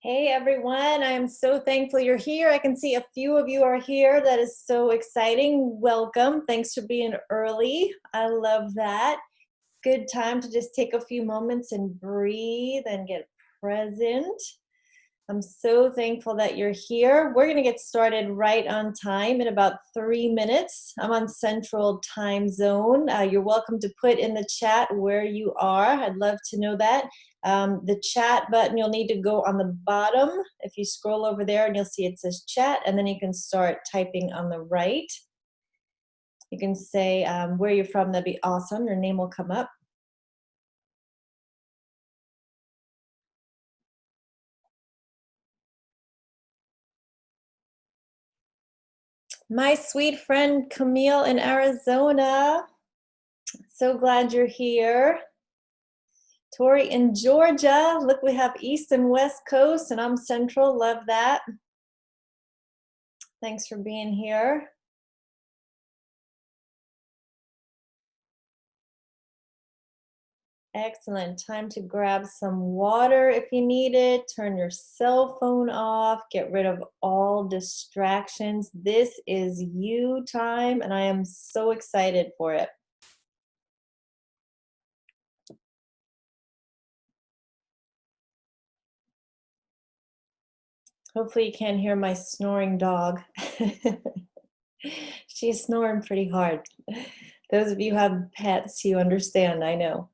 Hey everyone, I am so thankful you're here. I can see a few of you are here. That is so exciting. Welcome. Thanks for being early. I love that. Good time to just take a few moments and breathe and get present. I'm so thankful that you're here. We're going to get started right on time in about 3 minutes. I'm on Central Time Zone. You're welcome to put in the chat where you are. I'd love to know that. The chat button, you'll need to go on the bottom. If you scroll over there and you'll see it says chat, and then you can start typing on the right. You can say where you're from. That'd be awesome. Your name will come up. My sweet friend Camille in Arizona. So glad you're here. Tori in Georgia. Look, we have East and West Coast, and I'm Central. Love that. Thanks for being here. Excellent. Time to grab some water if you need it. Turn your cell phone off. Get rid of all distractions. This is you time, and I am so excited for it. Hopefully you can't hear my snoring dog. She's snoring pretty hard. Those of you who have pets, you understand, I know.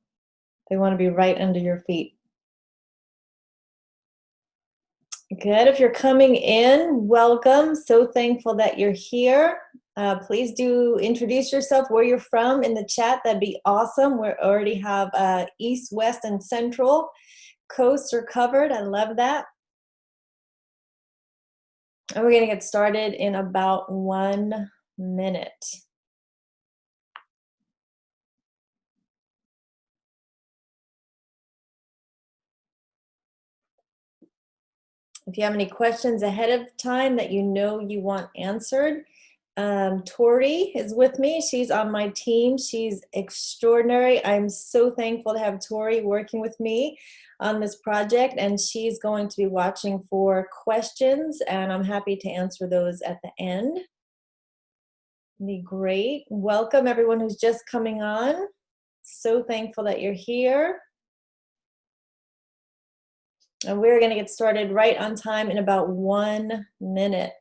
They want to be right under your feet. Good. If you're coming in, welcome. So thankful that you're here. Please do introduce yourself, where you're from in the chat. That'd be awesome. We already have East, West, and Central coasts are covered. I love that. And we're going to get started in about 1 minute. If you have any questions ahead of time that you know you want answered, Tori is with me. She's on my team. She's extraordinary. I'm so thankful to have Tori working with me on this project, and she's going to be watching for questions, and I'm happy to answer those at the end. Be great. Welcome everyone who's just coming on. So thankful that you're here. And we're going to get started right on time in about 1 minute.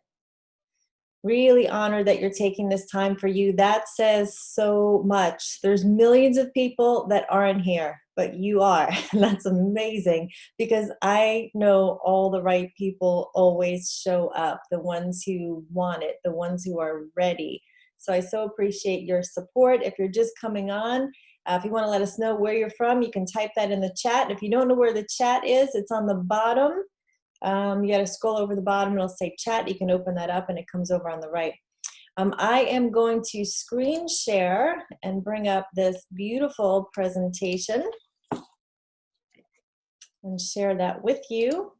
Really honored that you're taking this time for you. That says so much. There's millions of people that aren't here, but you are. And that's amazing, because I know all the right people always show up, the ones who want it, the ones who are ready. So I so appreciate your support. If you're just coming on, if you want to let us know where you're from, you can type that in the chat. If you don't know where the chat is, it's on the bottom. You got to scroll over the bottom, it'll say chat. You can open that up and it comes over on the right. I am going to screen share and bring up this beautiful presentation and share that with you.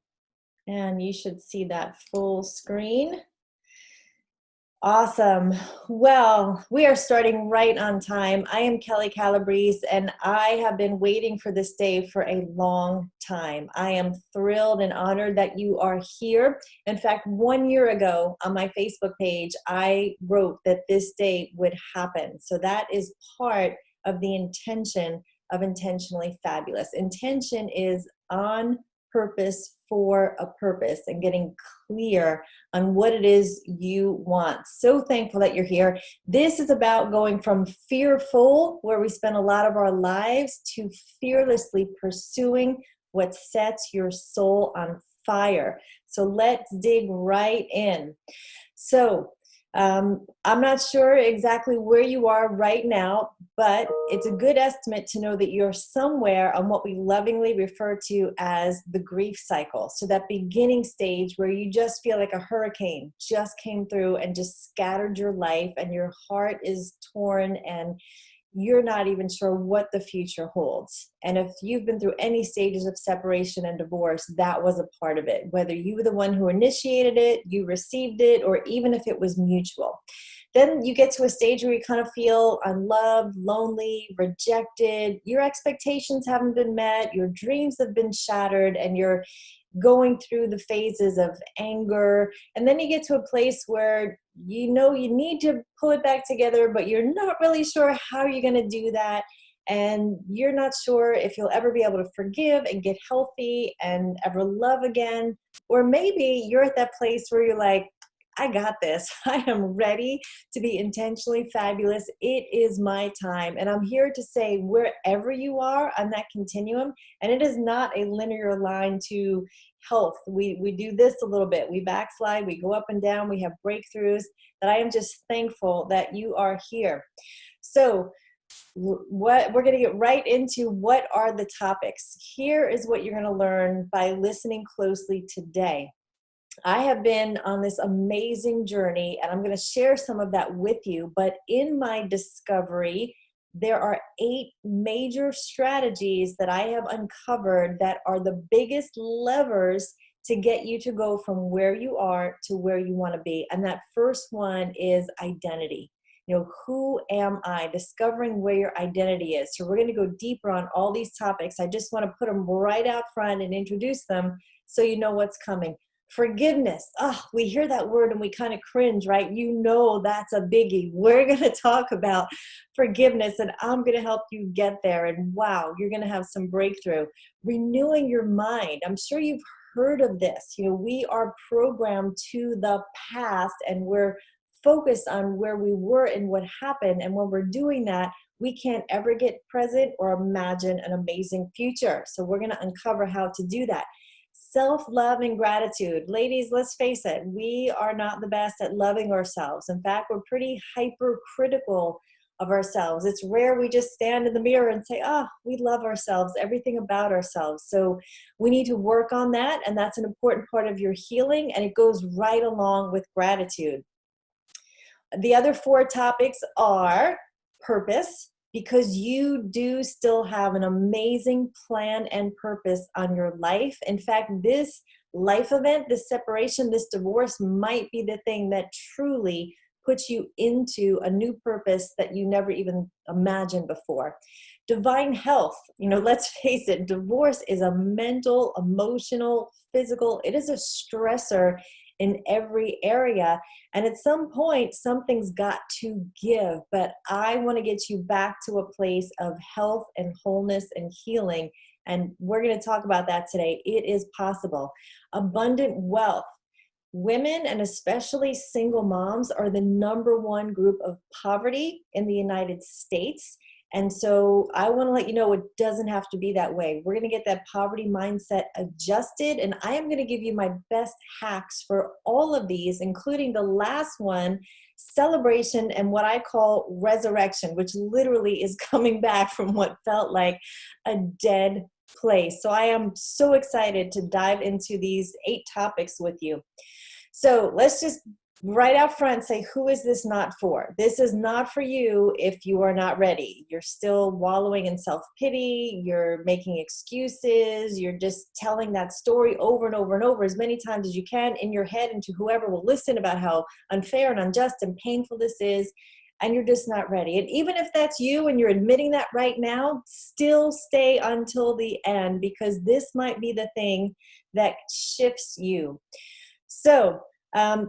And you should see that full screen. Awesome. Well, we are starting right on time. I am Kelly Calabrese, and I have been waiting for this day for a long time. I am thrilled and honored that you are here. In fact, 1 year ago on my Facebook page, I wrote that this day would happen. So that is part of the intention of Intentionally Fabulous. Intention is on purpose for a purpose, and getting clear on what it is you want. So thankful that you're here. This is about going from fearful, where we spend a lot of our lives, to fearlessly pursuing what sets your soul on fire. So let's dig right in. So I'm not sure exactly where you are right now, but it's a good estimate to know that you're somewhere on what we lovingly refer to as the grief cycle. So that beginning stage where you just feel like a hurricane just came through and just scattered your life, and your heart is torn and you're not even sure what the future holds. And if you've been through any stages of separation and divorce, that was a part of it. Whether you were the one who initiated it, you received it, or even if it was mutual. then you get to a stage where you kind of feel unloved, lonely, rejected. Your expectations haven't been met. Your dreams have been shattered, and you're going through the phases of anger. And then you get to a place where you know you need to pull it back together, but you're not really sure how you're going to do that. And you're not sure if you'll ever be able to forgive and get healthy and ever love again. Or maybe you're at that place where you're like, I got this. I am ready to be intentionally fabulous. It is my time. And I'm here to say, wherever you are on that continuum, and it is not a linear line to health. We do this a little bit. We backslide, we go up and down, we have breakthroughs, that I am just thankful that you are here. So what we're going to get right into, what are the topics? Here is what you're going to learn by listening closely today. I have been on this amazing journey, and I'm going to share some of that with you. But in my discovery, there are 8 major strategies that I have uncovered that are the biggest levers to get you to go from where you are to where you want to be. And that first one is identity. You know, who am I? Discovering where your identity is. So we're going to go deeper on all these topics. I just want to put them right out front and introduce them so you know what's coming. Forgiveness. Oh, we hear that word and we kind of cringe, right? You know, that's a biggie. We're going to talk about forgiveness, and I'm going to help you get there. And wow, you're going to have some breakthrough. Renewing your mind. I'm sure you've heard of this. You know, we are programmed to the past, and we're focused on where we were and what happened. And when we're doing that, we can't ever get present or imagine an amazing future. So we're going to uncover how to do that. Self-love and gratitude. Ladies, let's face it, we are not the best at loving ourselves. In fact, we're pretty hypercritical of ourselves. It's rare we just stand in the mirror and say, oh, we love ourselves, everything about ourselves. So we need to work on that, and that's an important part of your healing, and it goes right along with gratitude. The other 4 topics are purpose, because you do still have an amazing plan and purpose on your life. In fact, this life event, this separation, this divorce might be the thing that truly puts you into a new purpose that you never even imagined before. Divine health. You know, let's face it, divorce is a mental, emotional, physical, it is a stressor in every area. And at some point, something's got to give. But I want to get you back to a place of health and wholeness and healing. And we're going to talk about that today. It is possible. Abundant wealth. Women, and especially single moms, are the #1 group of poverty in the United States. And so I want to let you know it doesn't have to be that way. We're going to get that poverty mindset adjusted, and I am going to give you my best hacks for all of these, including the last one, celebration, and what I call resurrection, which literally is coming back from what felt like a dead place. So I am so excited to dive into these 8 topics with you. So let's just right out front say, who is this not for? This is not for you if you are not ready. You're still wallowing in self-pity. You're making excuses. You're just telling that story over and over and over as many times as you can in your head and to whoever will listen about how unfair and unjust and painful this is. And you're just not ready. And even if that's you and you're admitting that right now, still stay until the end, because this might be the thing that shifts you. So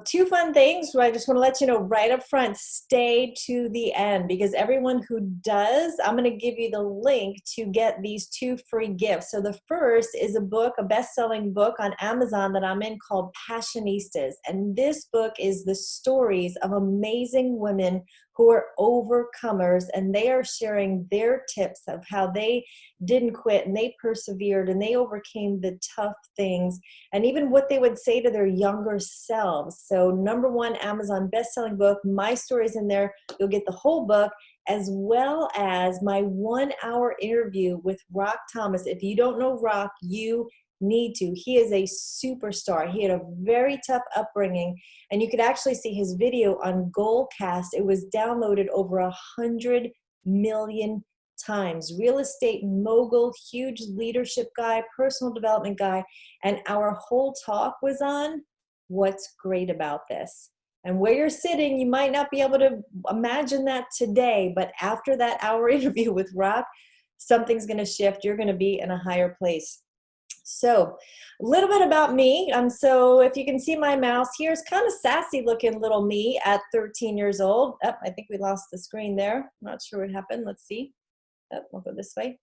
2 fun things where I just want to let you know right up front, stay to the end, because everyone who does, I'm going to give you the link to get these 2 free gifts. So the first is a book, a best-selling book on Amazon that I'm in called Passionistas. And this book is the stories of amazing women who are overcomers, and they are sharing their tips of how they didn't quit and they persevered and they overcame the tough things, and even what they would say to their younger selves. So #1 Amazon best-selling book. My story's in there. You'll get the whole book, as well as my 1-hour interview with Rock Thomas. If you don't know Rock, you need to. He is a superstar. He had a very tough upbringing, and you could actually see his video on Goalcast. It was downloaded over 100 million times. Real estate mogul, huge leadership guy, personal development guy, and our whole talk was on what's great about this. And where you're sitting, you might not be able to imagine that today, but after that hour interview with Rock, something's going to shift. You're going to be in a higher place. So a little bit about me. So if you can see my mouse, here's kind of sassy looking little me at 13 years old. Oh, I think we lost the screen there. I'm not sure what happened. Let's see. Oh, we'll go this way.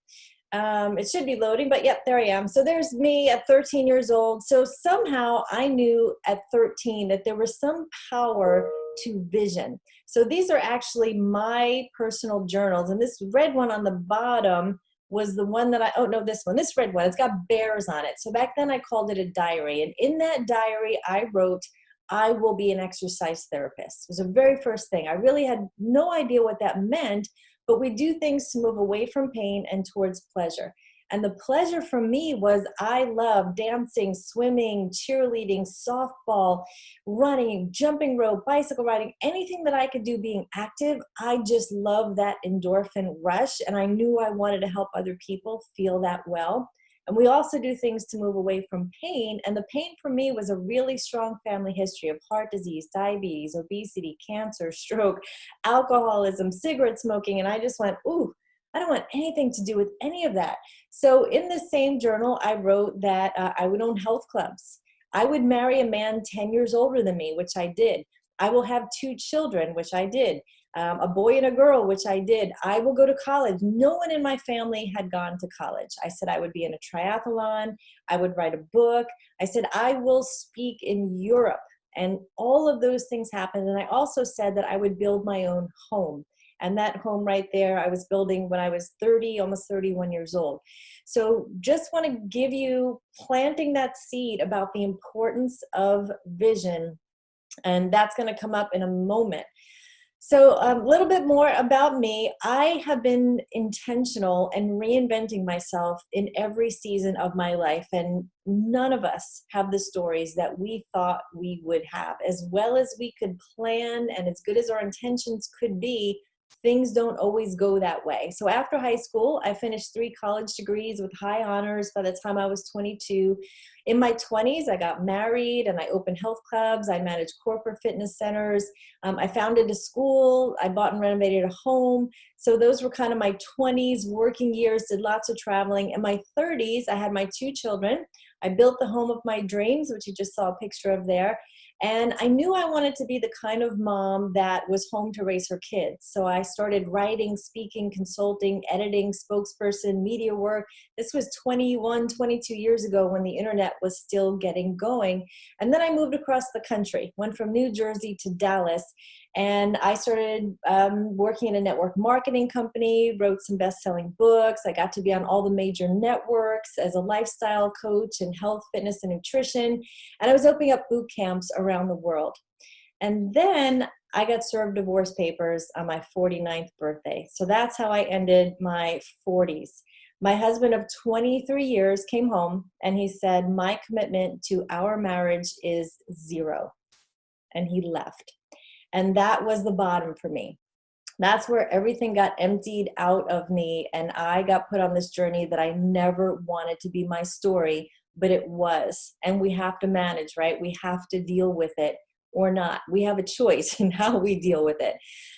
It should be loading, but yep, there I am. So there's me at 13 years old. So somehow I knew at 13 that there was some power to vision. So these are actually my personal journals. And this red one on the bottom was the one that this red one, it's got bears on it. So back then I called it a diary. And in that diary, I wrote, I will be an exercise therapist. It was the very first thing. I really had no idea what that meant, but we do things to move away from pain and towards pleasure. And the pleasure for me was I love dancing, swimming, cheerleading, softball, running, jumping rope, bicycle riding, anything that I could do being active. I just love that endorphin rush. And I knew I wanted to help other people feel that well. And we also do things to move away from pain. And the pain for me was a really strong family history of heart disease, diabetes, obesity, cancer, stroke, alcoholism, cigarette smoking. And I just went, ooh, I don't want anything to do with any of that. So in the same journal, I wrote that I would own health clubs. I would marry a man 10 years older than me, which I did. I will have 2 children, which I did. A boy and a girl, which I did. I will go to college. No one in my family had gone to college. I said I would be in a triathlon. I would write a book. I said I will speak in Europe. And all of those things happened. And I also said that I would build my own home. And that home right there, I was building when I was 30, almost 31 years old. So just want to give you planting that seed about the importance of vision. And that's going to come up in a moment. So a little bit more about me. I have been intentional and reinventing myself in every season of my life. And none of us have the stories that we thought we would have. As well as we could plan and as good as our intentions could be, things don't always go that way. So after high school, I finished 3 college degrees with high honors by the time I was 22. In my 20s, I got married and I opened health clubs. I managed corporate fitness centers. I founded a school. I bought and renovated a home. So those were kind of my 20s working years, did lots of traveling. In my 30s, I had my 2 children. I built the home of my dreams, which you just saw a picture of there. And I knew I wanted to be the kind of mom that was home to raise her kids. So I started writing, speaking, consulting, editing, spokesperson, media work. This was 21, 22 years ago when the internet was still getting going. And then I moved across the country, went from New Jersey to Dallas, and I started working in a network marketing company, wrote some best-selling books. I got to be on all the major networks as a lifestyle coach in health, fitness, and nutrition. And I was opening up boot camps around the world. And then I got served divorce papers on my 49th birthday. So that's how I ended my 40s. My husband of 23 years came home and he said, my commitment to our marriage is 0. And he left. And that was the bottom for me. That's where everything got emptied out of me. And I got put on this journey that I never wanted to be my story, but it was. And we have to manage, right? We have to deal with it or not. We have a choice in how we deal with it.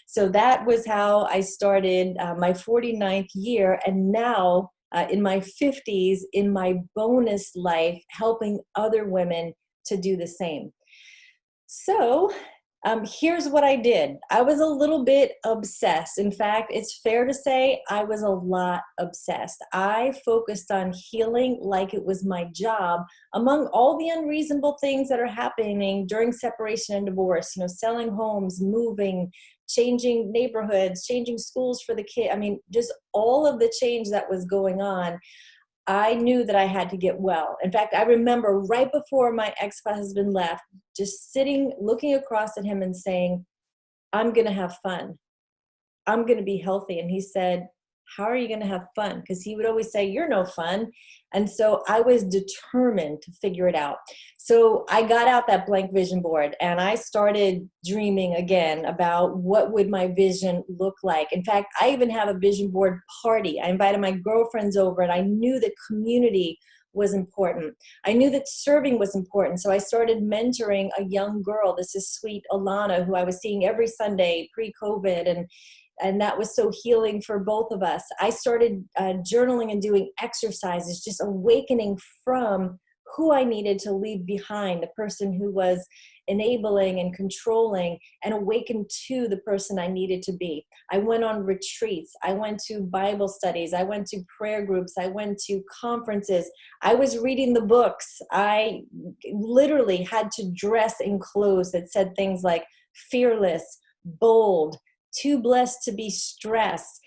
So that was how I started my 49th year. And now in my 50s, in my bonus life, helping other women to do the same. So here's what I did. I was a little bit obsessed. In fact, it's fair to say I was a lot obsessed. I focused on healing like it was my job among all the unreasonable things that are happening during separation and divorce, selling homes, moving, changing neighborhoods, changing schools for the kid. I mean, just all of the change that was going on. I knew that I had to get well. In fact, I remember right before my ex-husband left, just sitting, looking across at him and saying, I'm going to have fun. I'm going to be healthy. And he said, how are you going to have fun? Because he would always say, you're no fun. And so I was determined to figure it out. So I got out that blank vision board and I started dreaming again about what would my vision look like. In fact, I even have a vision board party. I invited my girlfriends over and I knew the community was important. I knew that serving was important. So I started mentoring a young girl. This is sweet Alana, who I was seeing every Sunday pre-COVID. And that was so healing for both of us. I started journaling and doing exercises, just awakening from who I needed to leave behind, the person who was enabling and controlling, and awaken to the person I needed to be. I went on retreats. I went to Bible studies. I went to prayer groups. I went to conferences. I was reading the books. I literally had to dress in clothes that said things like fearless, bold, too blessed to be stressed.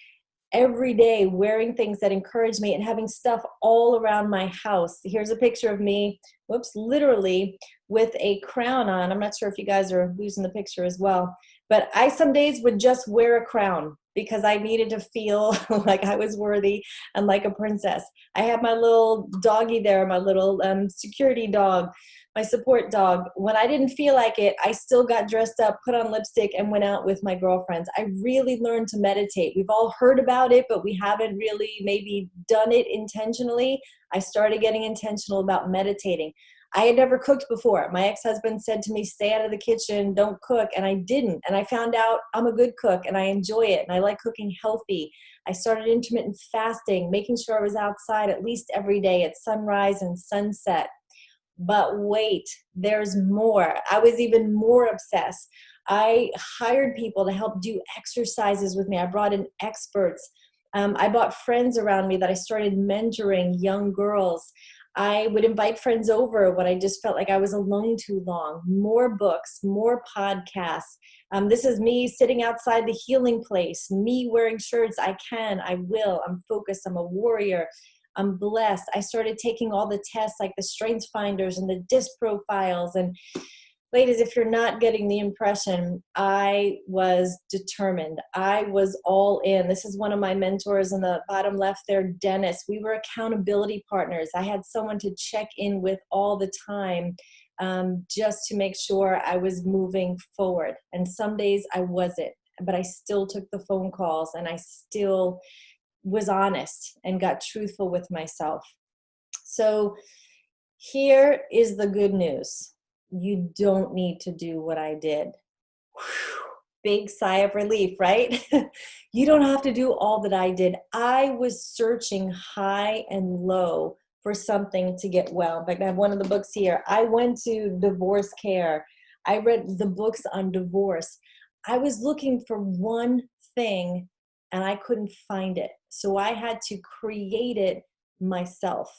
Every day wearing things that encourage me and having stuff all around my house. Here's a picture of me, literally with a crown on. I'm not sure if you guys are losing the picture as well, but I some days would just wear a crown because I needed to feel like I was worthy and like a princess. I have my little doggy there, my little security dog, my support dog. When I didn't feel like it, I still got dressed up, put on lipstick, and went out with my girlfriends. I really learned to meditate. We've all heard about it, but we haven't really maybe done it intentionally. I started getting intentional about meditating. I had never cooked before. My ex-husband said to me, stay out of the kitchen, don't cook. And I didn't. And I found out I'm a good cook and I enjoy it. And I like cooking healthy. I started intermittent fasting, making sure I was outside at least every day at sunrise and sunset. But wait, there's more. I was even more obsessed. I hired people to help do exercises with me. I brought in experts. I brought friends around me that I started mentoring young girls. I would invite friends over when I just felt like I was alone too long. More books, more podcasts. This is me sitting outside the healing place, me wearing shirts. I can, I will. I'm focused. I'm a warrior. I'm blessed. I started taking all the tests like the Strengths Finders and the DISC profiles. And ladies, if you're not getting the impression, I was determined. I was all in. This is one of my mentors in the bottom left there, Dennis. We were accountability partners. I had someone to check in with all the time just to make sure I was moving forward. And some days I wasn't, but I still took the phone calls and I still was honest and got truthful with myself. So here is the good news. You don't need to do what I did. Whew, big sigh of relief, right? You don't have to do all that I did. I was searching high and low for something to get well. In fact, I have one of the books here. I went to divorce care. I read the books on divorce. I was looking for one thing and I couldn't find it. So I had to create it myself.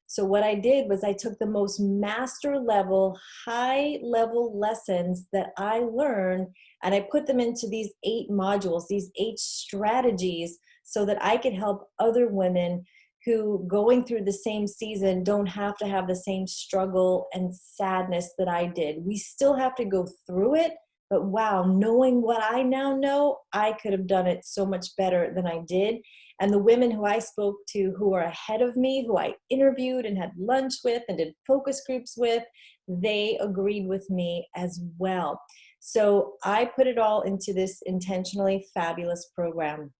So what I did was I took the most master level, high level lessons that I learned, and I put them into these 8 modules, these 8 strategies, so that I could help other women who going through the same season don't have to have the same struggle and sadness that I did. We still have to go through it, but wow, knowing what I now know, I could have done it so much better than I did. And the women who I spoke to who are ahead of me, who I interviewed and had lunch with and did focus groups with, they agreed with me as well. So I put it all into this intentionally fabulous program.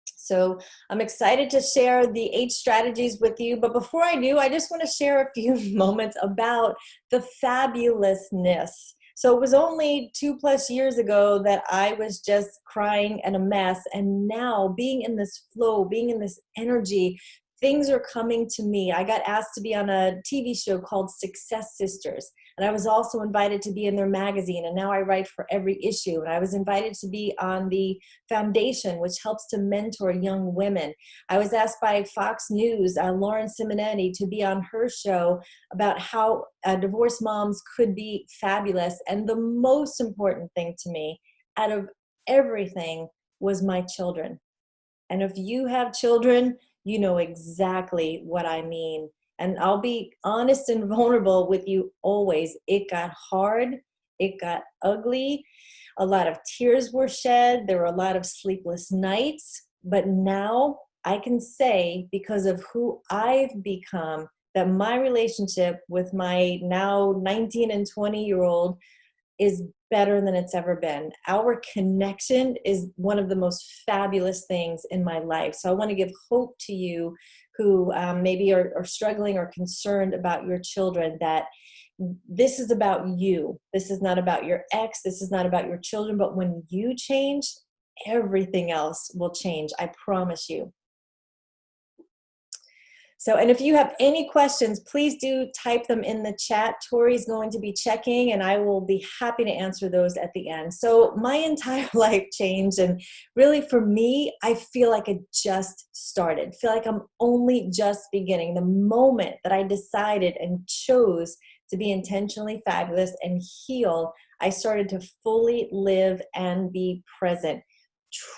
So I'm excited to share the 8 strategies with you. But before I do, I just want to share a few moments about the fabulousness. So it was only 2+ years ago that I was just crying and a mess. And now being in this flow, being in this energy, things are coming to me. I got asked to be on a TV show called Success Sisters. And I was also invited to be in their magazine. And now I write for every issue. And I was invited to be on the foundation, which helps to mentor young women. I was asked by Fox News, Lauren Simonetti, to be on her show about how divorced moms could be fabulous. And the most important thing to me out of everything was my children. And if you have children, you know exactly what I mean. And I'll be honest and vulnerable with you always. It got hard. It got ugly. A lot of tears were shed. There were a lot of sleepless nights. But now I can say, because of who I've become, that my relationship with my now 19 and 20-year-old is better than it's ever been. Our connection is one of the most fabulous things in my life. So I want to give hope to you who maybe are struggling or concerned about your children, that this is about you. This is not about your ex. This is not about your children. But when you change, everything else will change. I promise you. So, and if you have any questions, please do type them in the chat. Tori's going to be checking, and I will be happy to answer those at the end. So my entire life changed, and really for me, I feel like it just started. I feel like I'm only just beginning. The moment that I decided and chose to be intentionally fabulous and heal, I started to fully live and be present.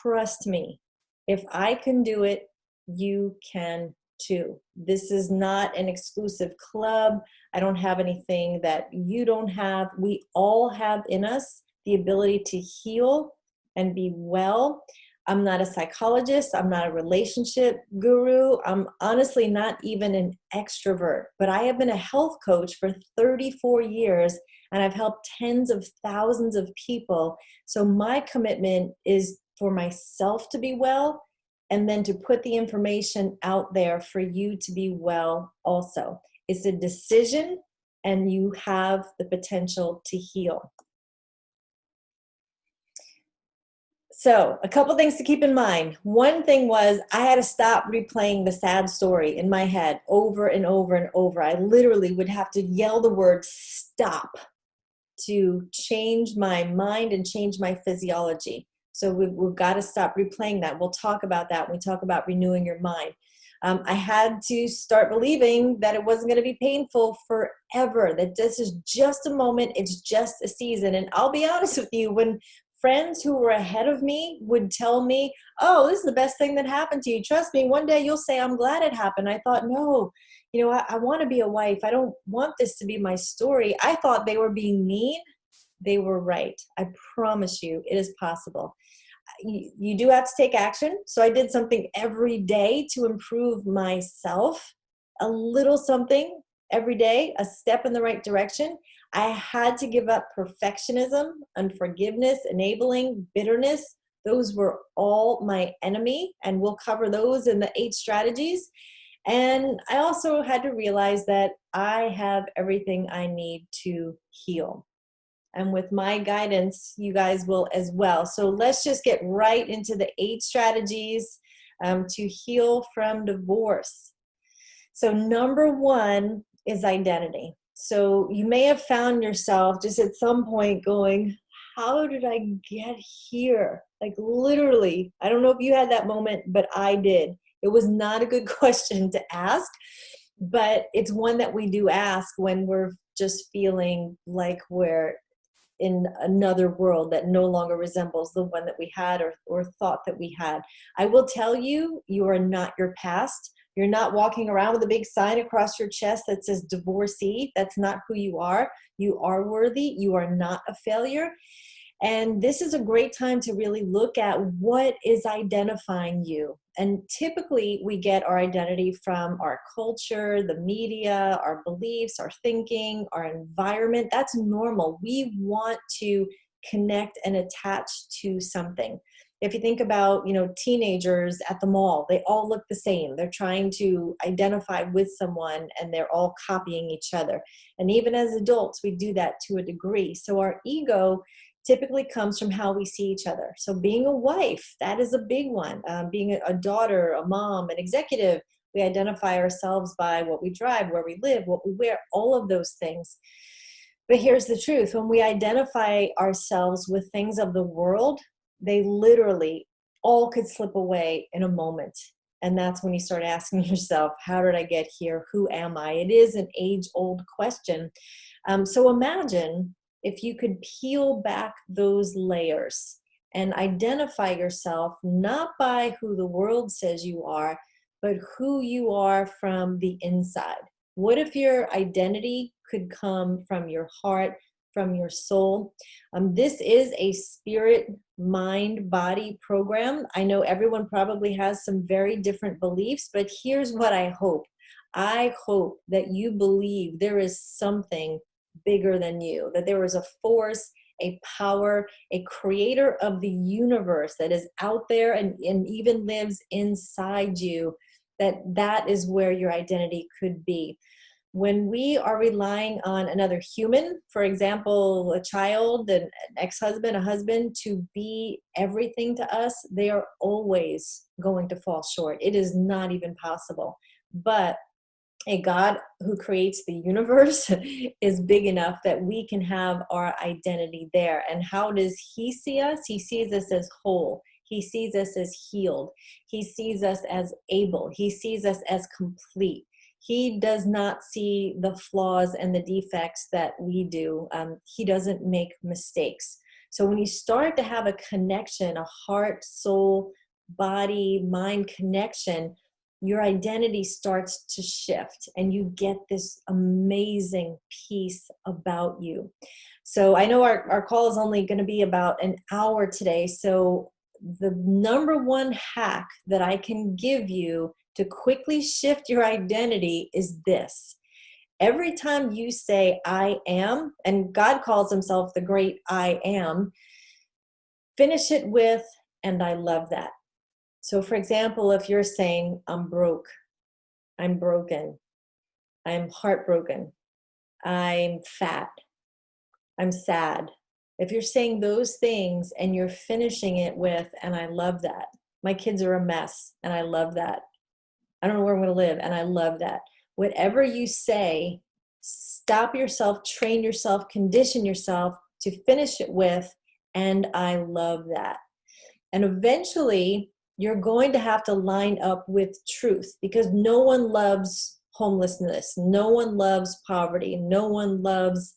Trust me, if I can do it, you can too. This is not an exclusive club. I don't have anything that you don't have. We all have in us the ability to heal and be well. I'm not a psychologist. I'm not a relationship guru. I'm honestly not even an extrovert, but I have been a health coach for 34 years, and I've helped tens of thousands of people. So my commitment is for myself to be well, and then to put the information out there for you to be well also. It's a decision, and you have the potential to heal. So a couple things to keep in mind. One thing was I had to stop replaying the sad story in my head over and over and over. I literally would have to yell the word stop to change my mind and change my physiology. So we've got to stop replaying that. We'll talk about that when we talk about renewing your mind. I had to start believing that it wasn't going to be painful forever, that this is just a moment, it's just a season. And I'll be honest with you, when friends who were ahead of me would tell me, oh, this is the best thing that happened to you. Trust me, one day you'll say, I'm glad it happened. I thought, no, I want to be a wife. I don't want this to be my story. I thought they were being mean. They were right. I promise you, it is possible. You do have to take action. So I did something every day to improve myself, a little something every day, a step in the right direction. I had to give up perfectionism, unforgiveness, enabling, bitterness. Those were all my enemy, and we'll cover those in the 8 strategies. And I also had to realize that I have everything I need to heal. And with my guidance, you guys will as well. So let's just get right into the 8 strategies to heal from divorce. So number 1 is identity. So you may have found yourself just at some point going, how did I get here? Like literally, I don't know if you had that moment, but I did. It was not a good question to ask, but it's one that we do ask when we're just feeling like we're in another world that no longer resembles the one that we had or thought that we had. I will tell you, you are not your past. You're not walking around with a big sign across your chest that says divorcee. That's not who you are. You are worthy. You are not a failure. And this is a great time to really look at what is identifying you. And typically we get our identity from our culture, the media, our beliefs, our thinking, our environment. That's normal. We want to connect and attach to something. If you think about, teenagers at the mall, they all look the same. They're trying to identify with someone and they're all copying each other. And even as adults, we do that to a degree. So our ego typically comes from how we see each other. So being a wife, that is a big one. Being a daughter, a mom, an executive, we identify ourselves by what we drive, where we live, what we wear, all of those things. But here's the truth. When we identify ourselves with things of the world, they literally all could slip away in a moment. And that's when you start asking yourself, how did I get here? Who am I? It is an age-old question. So imagine if you could peel back those layers and identify yourself not by who the world says you are, but who you are from the inside. What if your identity could come from your heart, from your soul? This is a spirit, mind, body program. I know everyone probably has some very different beliefs, but here's what I hope. I hope that you believe there is something bigger than you, that there is a force, a power, a creator of the universe that is out there and even lives inside you, that is where your identity could be. When we are relying on another human, for example, a child, an ex-husband, a husband, to be everything to us, they are always going to fall short. It is not even possible. But a God who creates the universe is big enough that we can have our identity there. And how does he see us? He sees us as whole. He sees us as healed. He sees us as able. He sees us as complete. He does not see the flaws and the defects that we do. He doesn't make mistakes. So when you start to have a connection, a heart, soul, body, mind connection, your identity starts to shift and you get this amazing piece about you. So I know our call is only going to be about an hour today. So the number one hack that I can give you to quickly shift your identity is this. Every time you say I am, and God calls himself the great I am, finish it with, and I love that. So for example, if you're saying, I'm broke, I'm broken, I'm heartbroken, I'm fat, I'm sad. If you're saying those things and you're finishing it with, and I love that. My kids are a mess, and I love that. I don't know where I'm going to live, and I love that. Whatever you say, stop yourself, train yourself, condition yourself to finish it with, and I love that. And eventually, you're going to have to line up with truth, because no one loves homelessness. No one loves poverty. No one loves,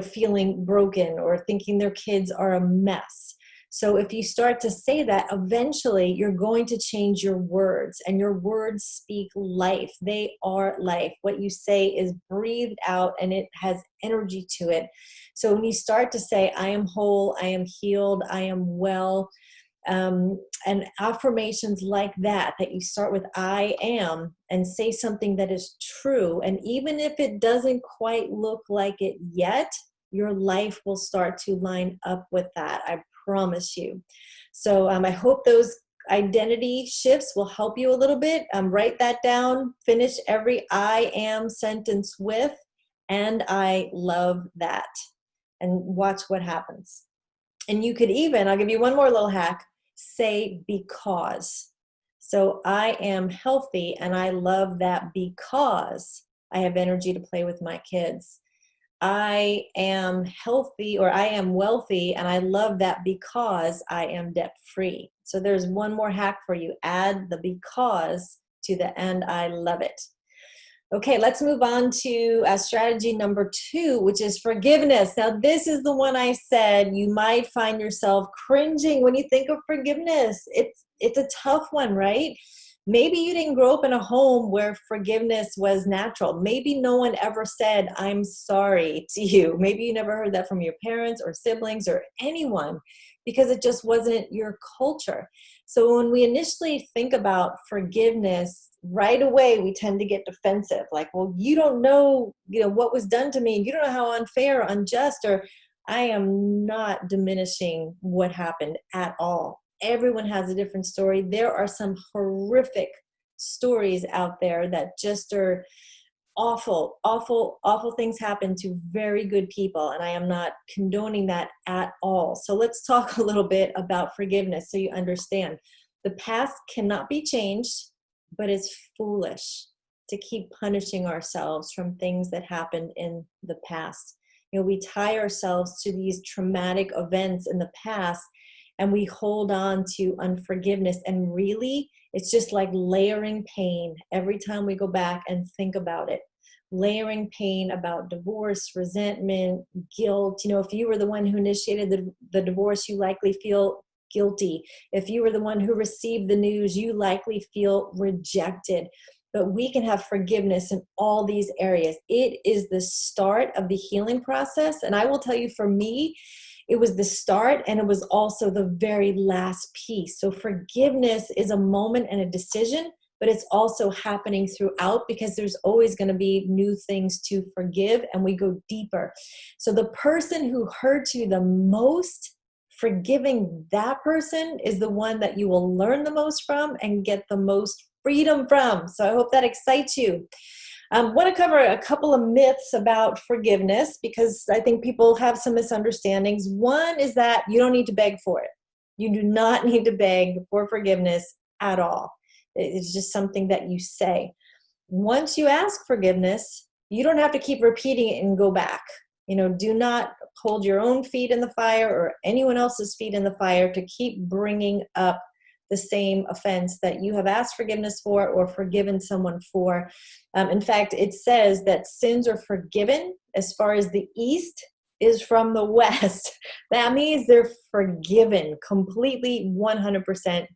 feeling broken or thinking their kids are a mess. So if you start to say that, eventually you're going to change your words, and your words speak life. They are life. What you say is breathed out and it has energy to it. So when you start to say, I am whole, I am healed, I am well, and affirmations like that you start with I am and say something that is true. And even if it doesn't quite look like it yet, your life will start to line up with that. I promise you. So I hope those identity shifts will help you a little bit. Write that down, finish every I am sentence with, and I love that, and watch what happens. And you could even, I'll give you one more little hack, say because. So I am healthy and I love that because I have energy to play with my kids. I am healthy, or I am wealthy, and I love that because I am debt free. So there's one more hack for you. Add the because to the and I love it. Okay, let's move on to strategy number 2, which is forgiveness. Now, this is the one I said you might find yourself cringing when you think of forgiveness. It's a tough one, right? Maybe you didn't grow up in a home where forgiveness was natural. Maybe no one ever said, I'm sorry to you. Maybe you never heard that from your parents or siblings or anyone, because it just wasn't your culture. So when we initially think about forgiveness, right away we tend to get defensive. Like, well, you don't know, what was done to me. You don't know how unfair, unjust, or I am not diminishing what happened at all. Everyone has a different story. There are some horrific stories out there that just are awful, awful, awful things happen to very good people. And I am not condoning that at all. So let's talk a little bit about forgiveness so you understand. The past cannot be changed, but it's foolish to keep punishing ourselves from things that happened in the past. We tie ourselves to these traumatic events in the past, and we hold on to unforgiveness. And really, it's just like layering pain every time we go back and think about it. Layering pain about divorce, resentment, guilt. If you were the one who initiated the divorce, you likely feel guilty. If you were the one who received the news, you likely feel rejected. But we can have forgiveness in all these areas. It is the start of the healing process. And I will tell you, for me, it was the start, and it was also the very last piece. So forgiveness is a moment and a decision, but it's also happening throughout, because there's always going to be new things to forgive, and we go deeper. So the person who hurt you the most, forgiving that person is the one that you will learn the most from and get the most freedom from. So I hope that excites you. Want to cover a couple of myths about forgiveness because I think people have some misunderstandings. One is that you don't need to beg for it. You do not need to beg for forgiveness at all. It's just something that you say. Once you ask forgiveness, you don't have to keep repeating it and go back. Do not hold your own feet in the fire or anyone else's feet in the fire to keep bringing up the same offense that you have asked forgiveness for or forgiven someone for. In fact, it says that sins are forgiven as far as the east is from the west. That means they're forgiven completely, 100%.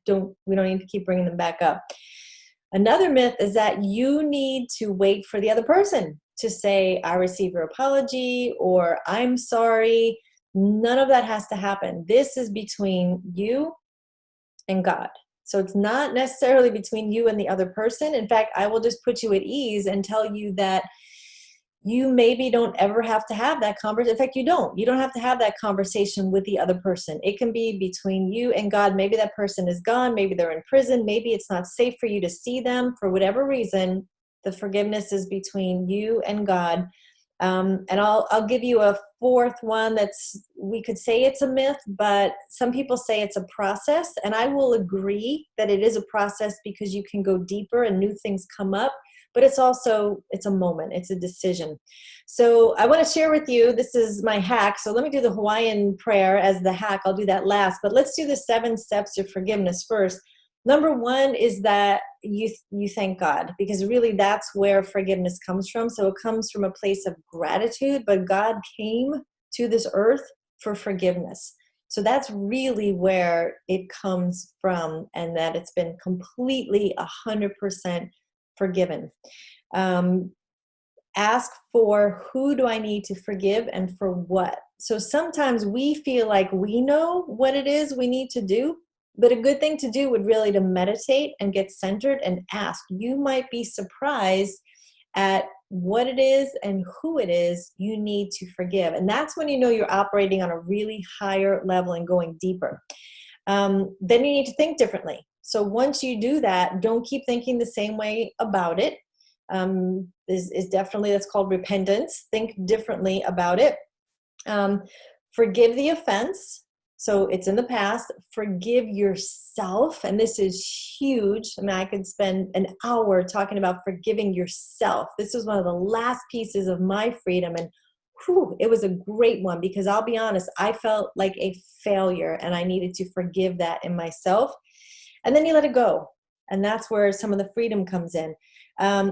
We don't need to keep bringing them back up. Another myth is that you need to wait for the other person to say, I receive your apology or I'm sorry. None of that has to happen. This is between you and God. So it's not necessarily between you and the other person. In fact, I will just put you at ease and tell you that you maybe don't ever have to have that conversation. In fact, you don't have to have that conversation with the other person. It can be between you and God. Maybe that person is gone. Maybe they're in prison. Maybe it's not safe for you to see them for whatever reason. The forgiveness is between you and God. And I'll give you a fourth one we could say it's a myth, but some people say it's a process. And I will agree that it is a process because you can go deeper and new things come up. But it's a moment. It's a decision. So I want to share with you, this is my hack. So let me do the Hawaiian prayer as the hack. I'll do that last. But let's do the 7 steps to forgiveness first. Number 1 is that you thank God, because really that's where forgiveness comes from. So it comes from a place of gratitude, but God came to this earth for forgiveness. So that's really where it comes from, and that it's been completely 100% forgiven. Ask for who do I need to forgive and for what. So sometimes we feel like we know what it is we need to do, but a good thing to do would really to meditate and get centered and ask. You might be surprised at what it is and who it is you need to forgive. And that's when you know you're operating on a really higher level and going deeper. Then you need to think differently. So once you do that, don't keep thinking the same way about it. Is definitely, that's called repentance. Think differently about it. Forgive the offense. So it's in the past. Forgive yourself. And this is huge. I mean, I could spend an hour talking about forgiving yourself. This was one of the last pieces of my freedom. And it was a great one, because I'll be honest, I felt like a failure and I needed to forgive that in myself. And then you let it go. And that's where some of the freedom comes in.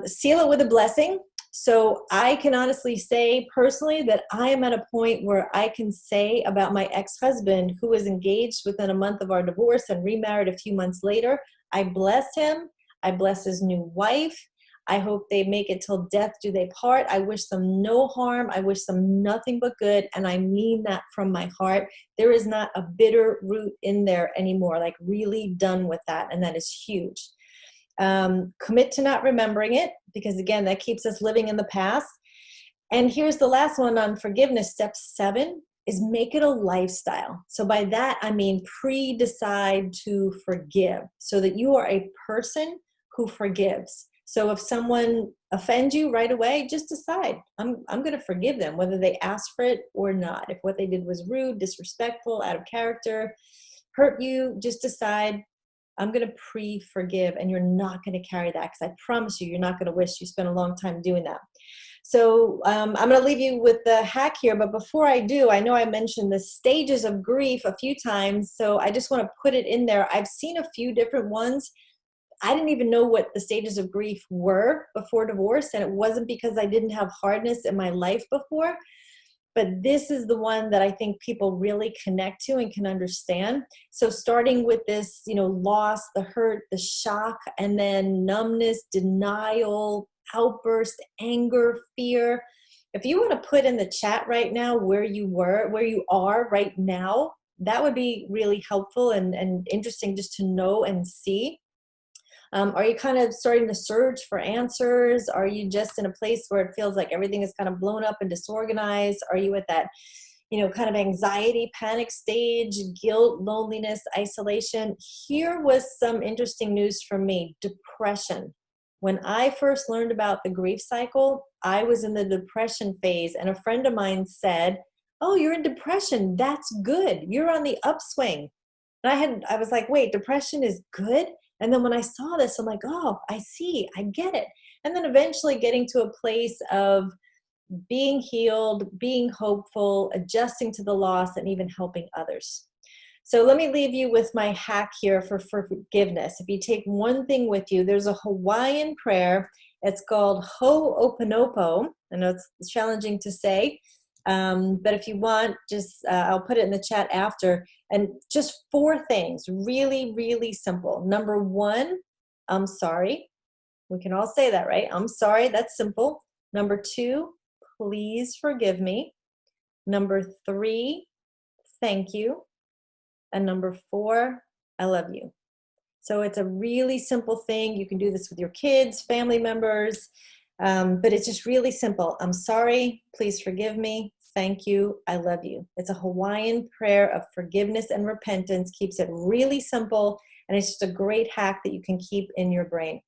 Seal it with a blessing. So I can honestly say personally that I am at a point where I can say about my ex-husband, who was engaged within a month of our divorce and remarried a few months later, I blessed him. I bless his new wife. I hope they make it till death do they part. I wish them no harm. I wish them nothing but good. And I mean that from my heart. There is not a bitter root in there anymore, like really done with that. And that is huge. Commit to not remembering it, because again, that keeps us living in the past. And here's the last one on forgiveness. Step 7 is make it a lifestyle. So by that, I mean pre-decide to forgive, so that you are a person who forgives. So if someone offends you right away, just decide, I'm going to forgive them, whether they asked for it or not. If what they did was rude, disrespectful, out of character, hurt you, just decide, I'm going to pre-forgive, and you're not going to carry that, because I promise you, you're not going to wish you spent a long time doing that. So I'm going to leave you with the hack here, but before I do, I know I mentioned the stages of grief a few times, so I just want to put it in there. I've seen a few different ones. I didn't even know what the stages of grief were before divorce, and it wasn't because I didn't have hardness in my life before. But this is the one that I think people really connect to and can understand. So starting with this, loss, the hurt, the shock, and then numbness, denial, outburst, anger, fear. If you want to put in the chat right now where you are right now, that would be really helpful and interesting just to know and see. Are you kind of starting to search for answers? Are you just in a place where it feels like everything is kind of blown up and disorganized? Are you at that, kind of anxiety, panic stage, guilt, loneliness, isolation. Here was some interesting news for me: depression. When I first learned about the grief cycle, I was in the depression phase, and a friend of mine said, "Oh, you're in depression. That's good. You're on the upswing." And I was like, "Wait, depression is good?" And then when I saw this, I'm like, "Oh, I see. I get it." And then eventually getting to a place of being healed, being hopeful, adjusting to the loss, and even helping others. So let me leave you with my hack here for forgiveness. If you take one thing with you, there's a Hawaiian prayer. It's called Ho'oponopo. I know it's challenging to say, but if you want, just I'll put it in the chat after. And just 4 things, really, really simple. Number 1, I'm sorry. We can all say that, right? I'm sorry. That's simple. Number 2, please forgive me. Number 3, thank you. And number 4, I love you. So it's a really simple thing. You can do this with your kids, family members, but it's just really simple. I'm sorry, please forgive me, thank you, I love you. It's a Hawaiian prayer of forgiveness and repentance, keeps it really simple, and it's just a great hack that you can keep in your brain.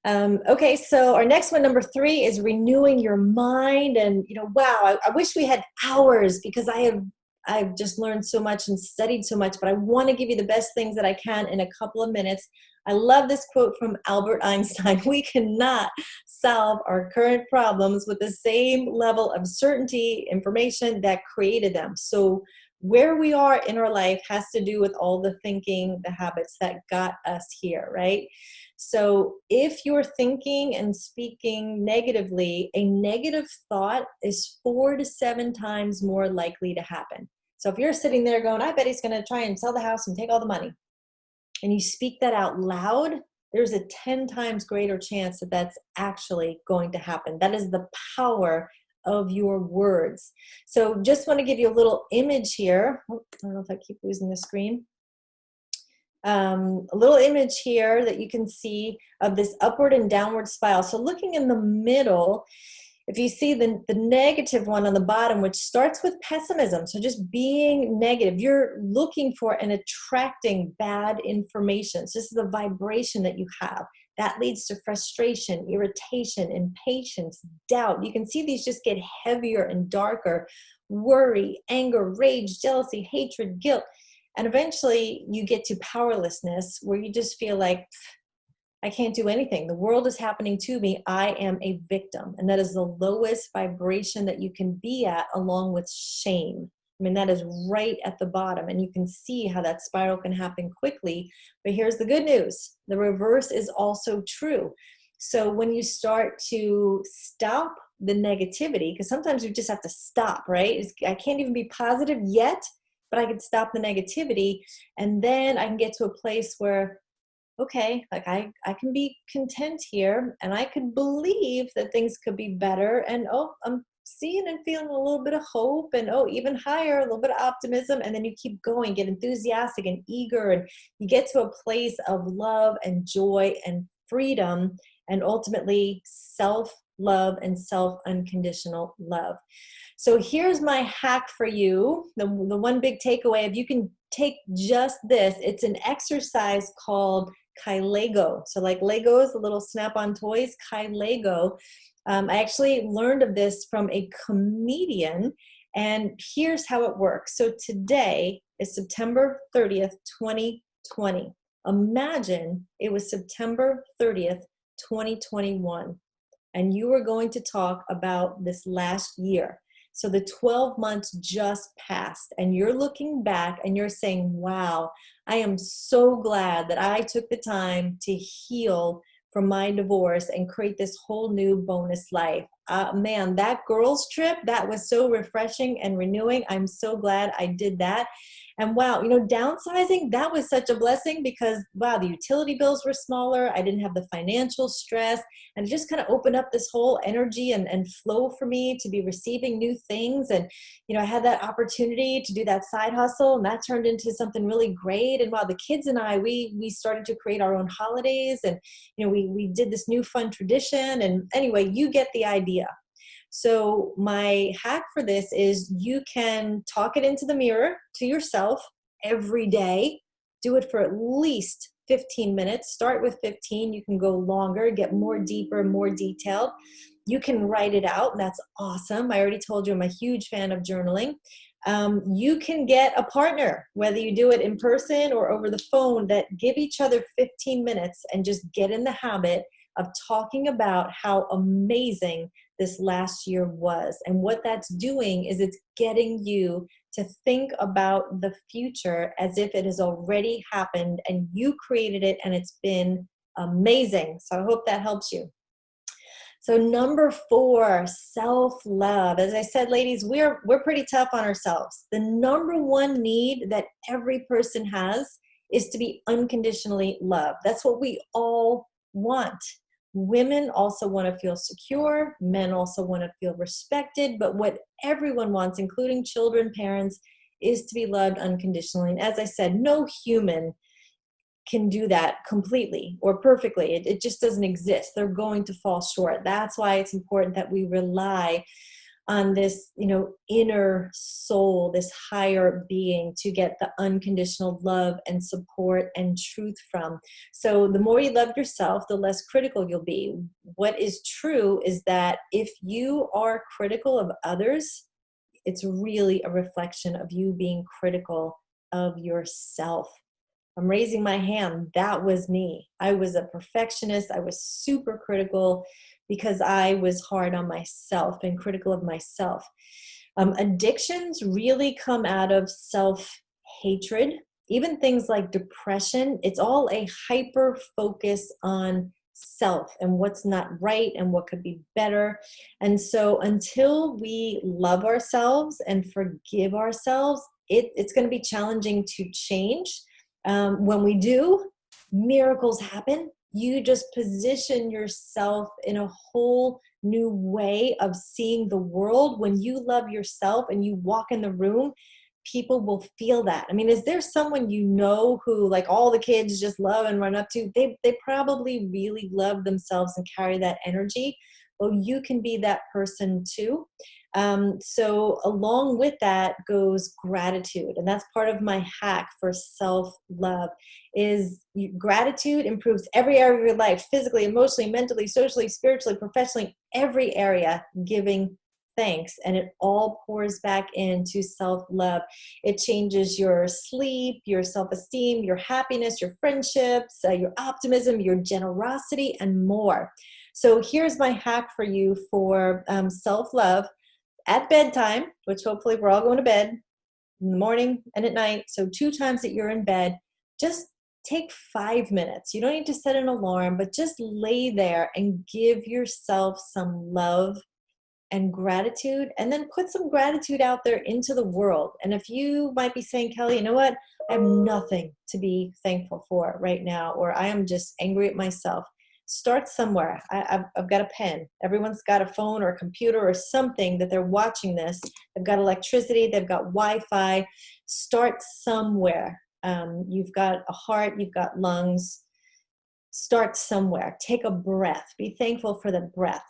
Okay, so our next one, number 3, is renewing your mind. And, wow, I wish we had hours, because I've just learned so much and studied so much, but I want to give you the best things that I can in a couple of minutes. I love this quote from Albert Einstein: "We cannot solve our current problems with the same level of certainty, information that created them." So where we are in our life has to do with all the thinking, the habits that got us here, right? So if you're thinking and speaking negatively, a negative thought is 4 to 7 times more likely to happen. So if you're sitting there going, "I bet he's going to try and sell the house and take all the money," and you speak that out loud, there's a 10 times greater chance that that's actually going to happen. That is the power of your words. So just want to give you a little image here. I don't know if I keep losing the screen. A little image here that you can see of this upward and downward spiral. So looking in the middle, if you see the negative one on the bottom, which starts with pessimism, so just being negative, you're looking for and attracting bad information. So this is the vibration that you have. That leads to frustration, irritation, impatience, doubt. You can see these just get heavier and darker. Worry, anger, rage, jealousy, hatred, guilt. And eventually you get to powerlessness, where you just feel like, I can't do anything. The world is happening to me. I am a victim. And that is the lowest vibration that you can be at, along with shame. I mean, that is right at the bottom. And you can see how that spiral can happen quickly. But here's the good news: the reverse is also true. So when you start to stop the negativity, because sometimes you just have to stop, right? I can't even be positive yet, but I can stop the negativity. And then I can get to a place where, okay, like I can be content here, and I could believe that things could be better. And I'm seeing and feeling a little bit of hope, and even higher, a little bit of optimism. And then you keep going, get enthusiastic and eager, and you get to a place of love and joy and freedom, and ultimately self-love and self-unconditional love. So here's my hack for you. The one big takeaway, if you can take just this, it's an exercise called Kailego. So like Legos, the little snap-on toys, Kailego. I actually learned of this from a comedian, and here's how it works. So today is September 30th, 2020. Imagine it was September 30th, 2021, and you were going to talk about this last year. So the 12 months just passed, and you're looking back and you're saying, wow, I am so glad that I took the time to heal from my divorce and create this whole new bonus life. Man, that girls trip, that was so refreshing and renewing. I'm so glad I did that. And wow, downsizing, that was such a blessing, because wow, the utility bills were smaller. I didn't have the financial stress, and it just kind of opened up this whole energy and flow for me to be receiving new things. And, I had that opportunity to do that side hustle, and that turned into something really great. And wow, the kids and I, we started to create our own holidays, and, we did this new fun tradition. And anyway, you get the idea. So my hack for this is you can talk it into the mirror to yourself every day. Do it for at least 15 minutes. Start with 15. You can go longer, get more deeper, more detailed. You can write it out. And that's awesome. I already told you I'm a huge fan of journaling. You can get a partner, whether you do it in person or over the phone, that give each other 15 minutes and just get in the habit of talking about how amazing this last year was. And what that's doing is it's getting you to think about the future as if it has already happened and you created it and it's been amazing. So I hope that helps you. So number 4, self-love. As I said, ladies, we're pretty tough on ourselves. The number one need that every person has is to be unconditionally loved. That's what we all want. Women also want to feel secure. Men also want to feel respected. But what everyone wants, including children, parents, is to be loved unconditionally. And as I said, no human can do that completely or perfectly. It just doesn't exist. They're going to fall short. That's why it's important that we rely on this, inner soul, this higher being, to get the unconditional love and support and truth from. So the more you love yourself, the less critical you'll be. What is true is that if you are critical of others, it's really a reflection of you being critical of yourself. I'm raising my hand. That was me. I was a perfectionist. I was super critical because I was hard on myself and critical of myself. Addictions really come out of self-hatred. Even things like depression, it's all a hyper focus on self and what's not right and what could be better. And so until we love ourselves and forgive ourselves, it's going to be challenging to change. When we do, miracles happen. You just position yourself in a whole new way of seeing the world. When you love yourself and you walk in the room, people will feel that. I mean, is there someone who, like, all the kids just love and run up to? They probably really love themselves and carry that energy. Well, you can be that person too. So along with that goes gratitude. And that's part of my hack for self-love is gratitude improves every area of your life, physically, emotionally, mentally, socially, spiritually, professionally, every area, giving thanks. And it all pours back into self-love. It changes your sleep, your self-esteem, your happiness, your friendships, your optimism, your generosity, and more. So here's my hack for you for self-love. At bedtime, which hopefully we're all going to bed in the morning and at night, so 2 times that you're in bed, just take 5 minutes. You don't need to set an alarm, but just lay there and give yourself some love and gratitude, and then put some gratitude out there into the world. And if you might be saying, Kelly, you know what? I have nothing to be thankful for right now, or I am just angry at myself. Start somewhere. I've got a pen. Everyone's got a phone or a computer or something that they're watching this. They've got electricity. They've got Wi-Fi. Start somewhere. You've got a heart. You've got lungs. Start somewhere. Take a breath. Be thankful for the breath.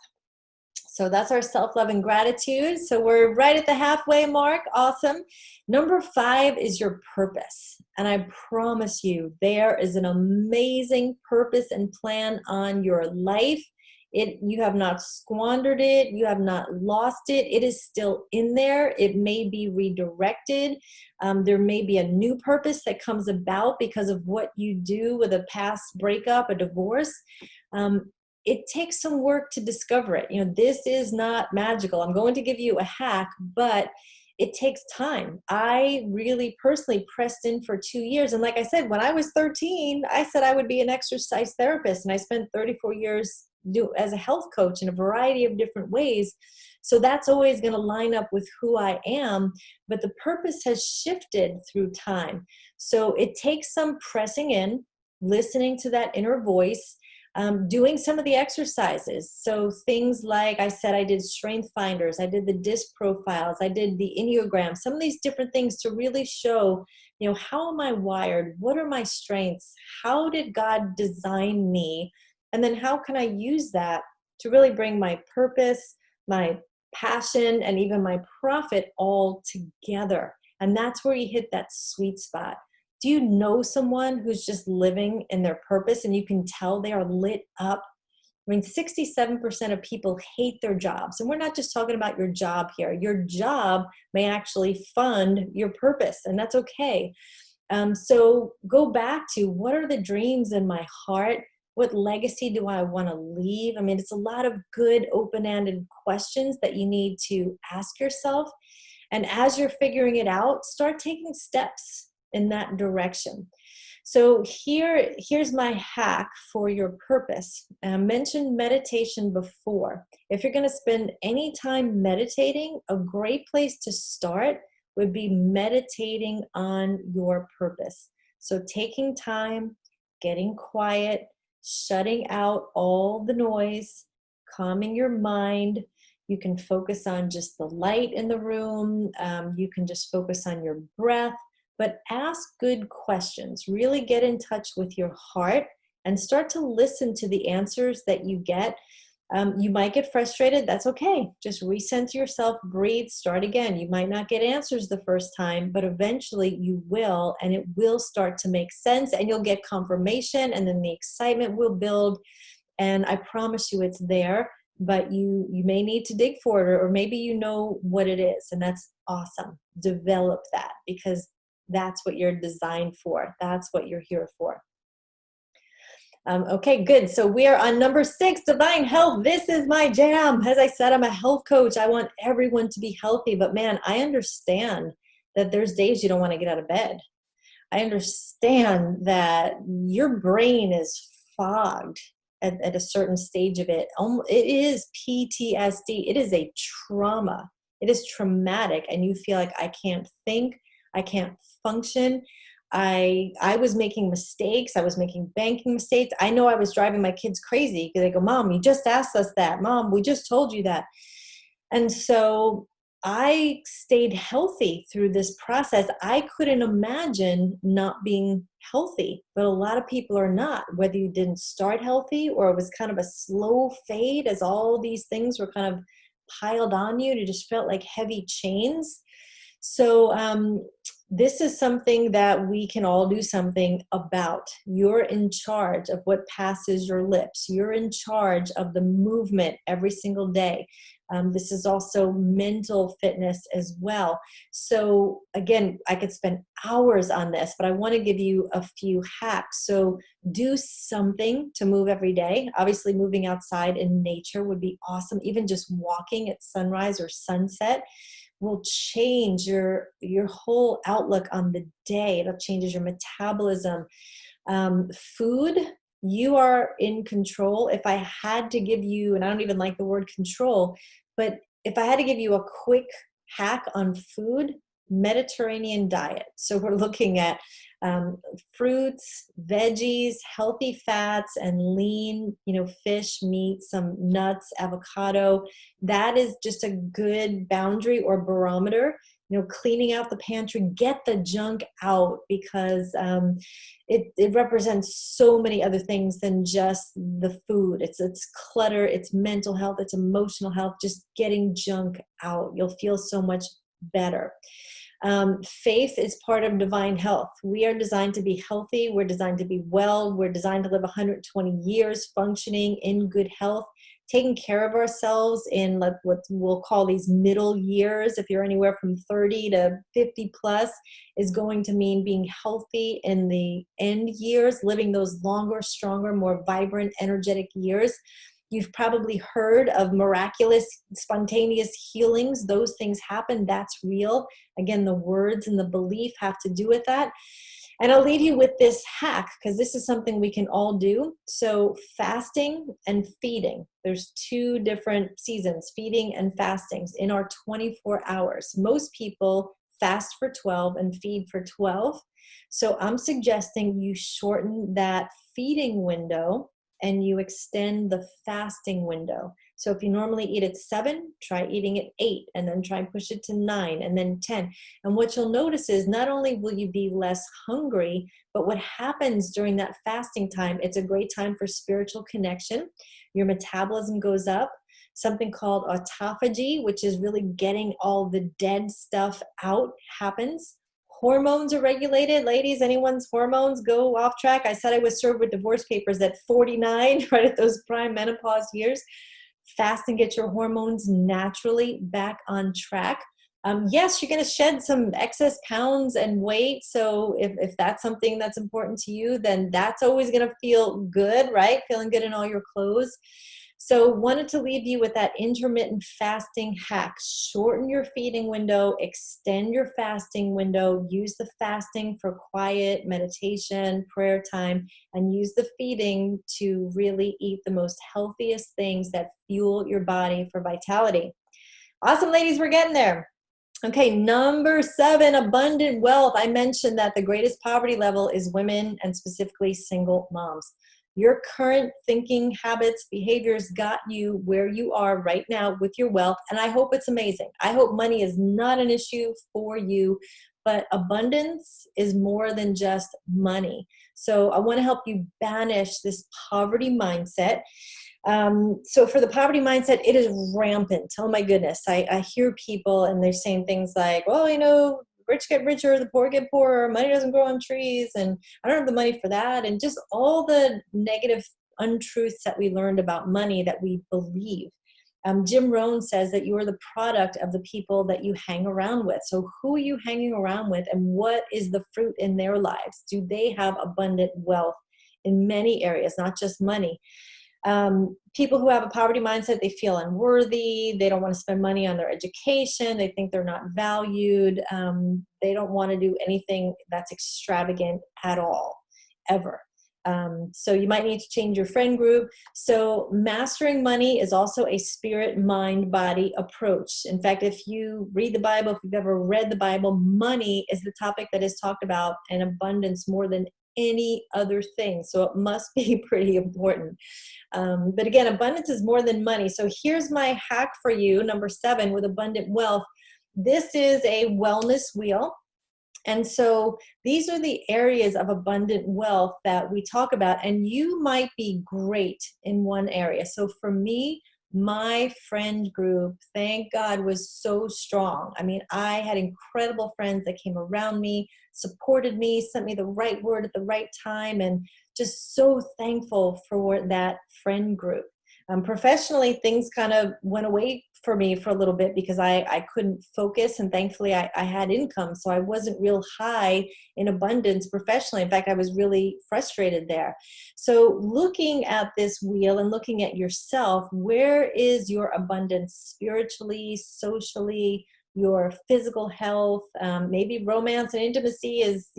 So that's our self-love and gratitude. So we're right at the halfway mark. Awesome. Number 5 is your purpose. And I promise you, there is an amazing purpose and plan on your life. You have not squandered it. You have not lost it. It is still in there. It may be redirected. There may be a new purpose that comes about because of what you do with a past breakup, a divorce. It takes some work to discover it. This is not magical. I'm going to give you a hack, but it takes time. I really personally pressed in for 2 years. And like I said, when I was 13, I said I would be an exercise therapist. And I spent 34 years as a health coach in a variety of different ways. So that's always going to line up with who I am. But the purpose has shifted through time. So it takes some pressing in, listening to that inner voice, doing some of the exercises. So things like I said, I did strength finders, I did the DISC profiles, I did the Enneagram, some of these different things to really show, how am I wired? What are my strengths? How did God design me? And then how can I use that to really bring my purpose, my passion, and even my profit all together. And that's where you hit that sweet spot. Do you know someone who's just living in their purpose and you can tell they are lit up? I mean, 67% of people hate their jobs. And we're not just talking about your job here. Your job may actually fund your purpose, and that's okay. So go back to, what are the dreams in my heart? What legacy do I want to leave? I mean, it's a lot of good open-ended questions that you need to ask yourself. And as you're figuring it out, start taking steps in that direction. So here's my hack for your purpose. I mentioned meditation before. If you're going to spend any time meditating, a great place to start would be meditating on your purpose. So taking time, getting quiet, shutting out all the noise, calming your mind. You can focus on just the light in the room. You can just focus on your breath. But ask good questions. Really get in touch with your heart and start to listen to the answers that you get. You might get frustrated. That's okay. Just recenter yourself, breathe, start again. You might not get answers the first time, but eventually you will, and it will start to make sense, and you'll get confirmation, and then the excitement will build. And I promise you it's there, but you may need to dig for it, or maybe you know what it is, and that's awesome. Develop that, because that's what you're designed for. That's what you're here for. Okay, good. So we are on number 6, divine health. This is my jam. As I said, I'm a health coach. I want everyone to be healthy, but man, I understand that there's days you don't want to get out of bed. I understand that your brain is fogged at a certain stage of it. It is PTSD. It is a trauma. It is traumatic, and you feel like, I can't think, I can't function. I was making mistakes. I was making banking mistakes. I know I was driving my kids crazy because they go, Mom, you just asked us that. Mom, we just told you that. And so I stayed healthy through this process. I couldn't imagine not being healthy, but a lot of people are not, whether you didn't start healthy or it was kind of a slow fade as all these things were kind of piled on you. It just felt like heavy chains. So this is something that we can all do something about. You're in charge of what passes your lips. You're in charge of the movement every single day. This is also mental fitness as well. So again, I could spend hours on this, but I want to give you a few hacks. So do something to move every day. Obviously, moving outside in nature would be awesome. Even just walking at sunrise or sunset will change your whole outlook on the day. It'll change your metabolism. Food, you are in control. If I had to give you, and I don't even like the word control, but if I had to give you a quick hack on food, Mediterranean diet. So we're looking at fruits, veggies, healthy fats, and lean, fish, meat, some nuts, avocado. That is just a good boundary or barometer. Cleaning out the pantry, get the junk out, because it represents so many other things than just the food. It's clutter, it's mental health, it's emotional health. Just getting junk out, you'll feel so much better. Faith is part of divine health. We are designed to be healthy. We're designed to be well. We're designed to live 120 years functioning in good health, taking care of ourselves in what we'll call these middle years. If you're anywhere from 30 to 50 plus, is going to mean being healthy in the end years, living those longer, stronger, more vibrant, energetic years. You've probably heard of miraculous, spontaneous healings. Those things happen. That's real. Again, the words and the belief have to do with that. And I'll leave you with this hack, because this is something we can all do. So fasting and feeding. There's 2 different seasons, feeding and fastings, in our 24 hours. Most people fast for 12 and feed for 12. So I'm suggesting you shorten that feeding window and you extend the fasting window. So if you normally eat at 7, try eating at 8, and then try and push it to 9, and then 10. And what you'll notice is not only will you be less hungry, but what happens during that fasting time, it's a great time for spiritual connection. Your metabolism goes up. Something called autophagy, which is really getting all the dead stuff out, happens. Hormones are regulated. Ladies, anyone's hormones go off track? I said I was served with divorce papers at 49, right at those prime menopause years. Fast and get your hormones naturally back on track. Yes, you're going to shed some excess pounds and weight. So if that's something that's important to you, then that's always going to feel good, right? Feeling good in all your clothes. So wanted to leave you with that intermittent fasting hack. Shorten your feeding window, extend your fasting window, use the fasting for quiet meditation, prayer time, and use the feeding to really eat the most healthiest things that fuel your body for vitality. Awesome, ladies, we're getting there. Okay, number 7, abundant wealth. I mentioned that the greatest poverty level is women and specifically single moms. Your current thinking, habits, behaviors got you where you are right now with your wealth, and I hope it's amazing. I hope money is not an issue for you, but abundance is more than just money. So I want to help you banish this poverty mindset. So for the poverty mindset, it is rampant. Oh my goodness. I hear people and they're saying things like, well, rich get richer, the poor get poorer, money doesn't grow on trees, and I don't have the money for that. And just all the negative untruths that we learned about money that we believe. Jim Rohn says that you are the product of the people that you hang around with. So who are you hanging around with, and what is the fruit in their lives? Do they have abundant wealth in many areas, not just money? People who have a poverty mindset, they feel unworthy. They don't want to spend money on their education. They think they're not valued. They don't want to do anything that's extravagant at all, ever. So you might need to change your friend group. So mastering money is also a spirit, mind, body approach. In fact, if you read the Bible, if you've ever read the Bible, money is the topic that is talked about in abundance more than any other thing. So it must be pretty important. But again, abundance is more than money. So here's my hack for you, number 7, with abundant wealth. This is a wellness wheel. And so these are the areas of abundant wealth that we talk about, and you might be great in one area. So for me, my friend group, thank God, was so strong. I mean, I had incredible friends that came around me, supported me, sent me the right word at the right time, and just so thankful for that friend group. Professionally, things kind of went away for me for a little bit because I couldn't focus, and thankfully I had income, so I wasn't real high in abundance professionally. In fact, I was really frustrated there. So looking at this wheel and looking at yourself, where is your abundance spiritually, socially, your physical health? Maybe romance and intimacy is,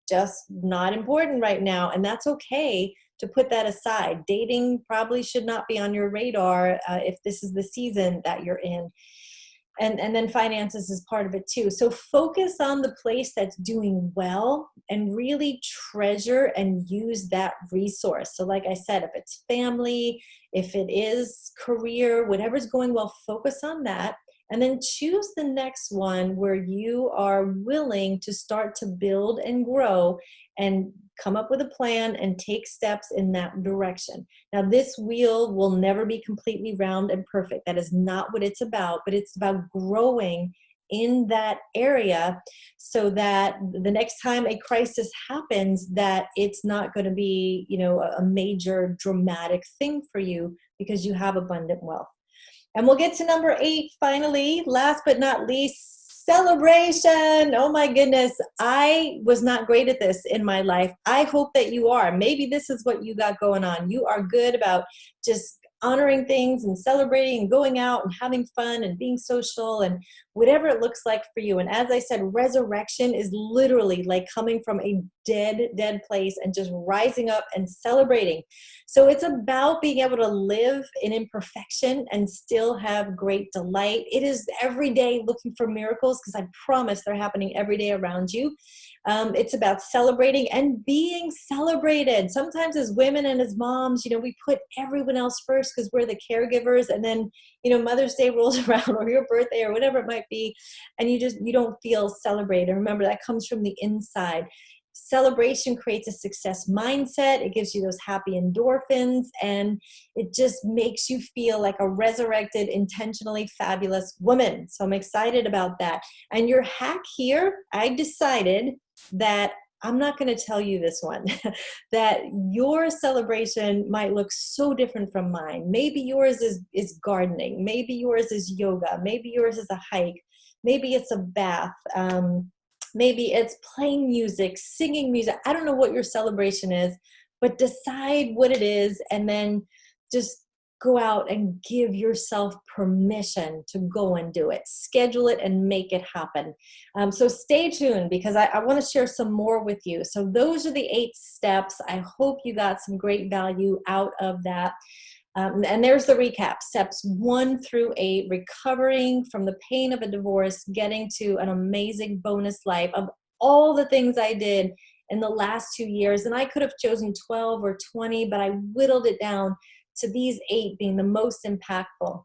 just not important right now, and that's okay to put that aside. Dating probably should not be on your radar if this is the season that you're in. And then finances is part of it too. So focus on the place that's doing well and really treasure and use that resource. So like I said, if it's family, if it is career, whatever's going well, focus on that. And then choose the next one where you are willing to start to build and grow and come up with a plan and take steps in that direction. Now, this wheel will never be completely round and perfect. That is not what it's about, but it's about growing in that area so that the next time a crisis happens, that it's not going to be, a major dramatic thing for you because you have abundant wealth. And we'll get to number 8 finally, last but not least, celebration. Oh my goodness, I was not great at this in my life. I hope that you are. Maybe this is what you got going on. You are good about just honoring things and celebrating and going out and having fun and being social and whatever it looks like for you. And as I said, resurrection is literally like coming from a dead place and just rising up and celebrating. So it's about being able to live in imperfection and still have great delight. It is every day looking for miracles, because I promise they're happening every day around you. It's about celebrating and being celebrated. Sometimes as women and as moms, we put everyone else first because we're the caregivers, and then, Mother's Day rolls around or your birthday or whatever it might be, and you don't feel celebrated. Remember, that comes from the inside. Celebration creates a success mindset. It gives you those happy endorphins, and it just makes you feel like a resurrected, intentionally fabulous woman. So I'm excited about that. And your hack here, I decided that I'm not going to tell you this one, that your celebration might look so different from mine. Maybe yours is gardening. Maybe yours is yoga. Maybe yours is a hike. Maybe it's a bath. Maybe it's playing music, singing music. I don't know what your celebration is, but decide what it is and then just go out and give yourself permission to go and do it. Schedule it and make it happen. So stay tuned because I want to share some more with you. So those are the 8 steps. I hope you got some great value out of that. And there's the recap. Steps 1 through 8, recovering from the pain of a divorce, getting to an amazing bonus life of all the things I did in the last 2 years. And I could have chosen 12 or 20, but I whittled it down to these 8 being the most impactful.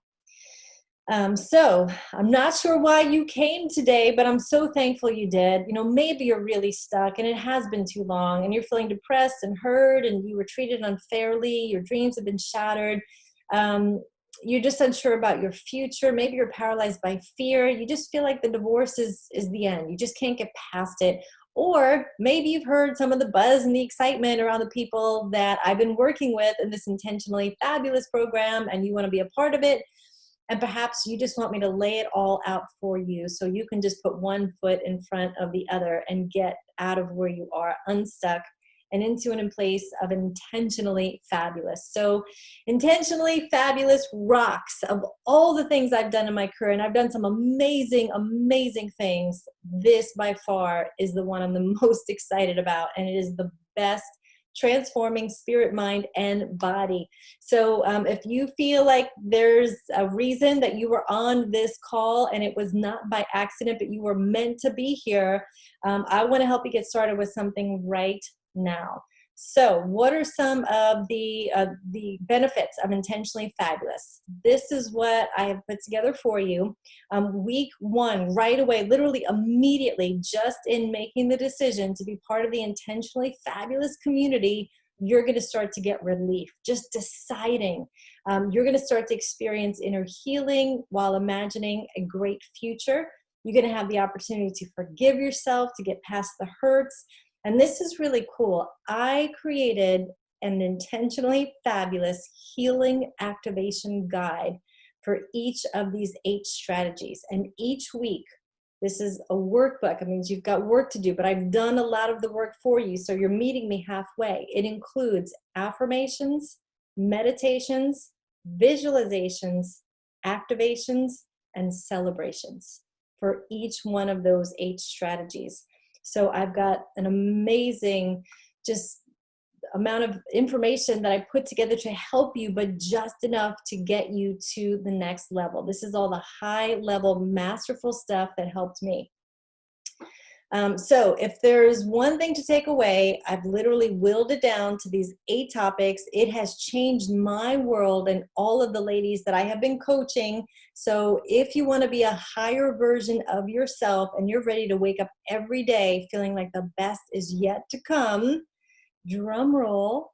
So I'm not sure why you came today, but I'm so thankful you did. You know, maybe you're really stuck and it has been too long and you're feeling depressed and hurt and you were treated unfairly. Your dreams have been shattered. You're just unsure about your future. Maybe you're paralyzed by fear. You just feel like the divorce is the end. You just can't get past it. Or maybe you've heard some of the buzz and the excitement around the people that I've been working with in this Intentionally Fabulous program and you want to be a part of it. And perhaps you just want me to lay it all out for you so you can just put one foot in front of the other and get out of where you are, unstuck, and into an in place of intentionally fabulous. So intentionally fabulous rocks. Of all the things I've done in my career, and I've done some amazing, amazing things, this by far is the one I'm the most excited about, and it is the best transforming spirit, mind, and body. So if you feel like there's a reason that you were on this call and it was not by accident, but you were meant to be here, I want to help you get started with something right now. So what are some of the benefits of Intentionally Fabulous? This is what I have put together for you. Week 1, right away, literally immediately, just in making the decision to be part of the Intentionally Fabulous community, you're going to start to get relief. Just deciding. You're going to start to experience inner healing while imagining a great future. You're going to have the opportunity to forgive yourself, to get past the hurts. And this is really cool. I created an Intentionally Fabulous healing activation guide for each of these 8 strategies. And each week, this is a workbook. It means you've got work to do, but I've done a lot of the work for you. So you're meeting me halfway. It includes affirmations, meditations, visualizations, activations, and celebrations for each one of those 8 strategies. So I've got an amazing just amount of information that I put together to help you, but just enough to get you to the next level. This is all the high level masterful stuff that helped me. So if there's one thing to take away, I've literally willed it down to these 8 topics. It has changed my world and all of the ladies that I have been coaching. So if you want to be a higher version of yourself and you're ready to wake up every day feeling like the best is yet to come, drum roll.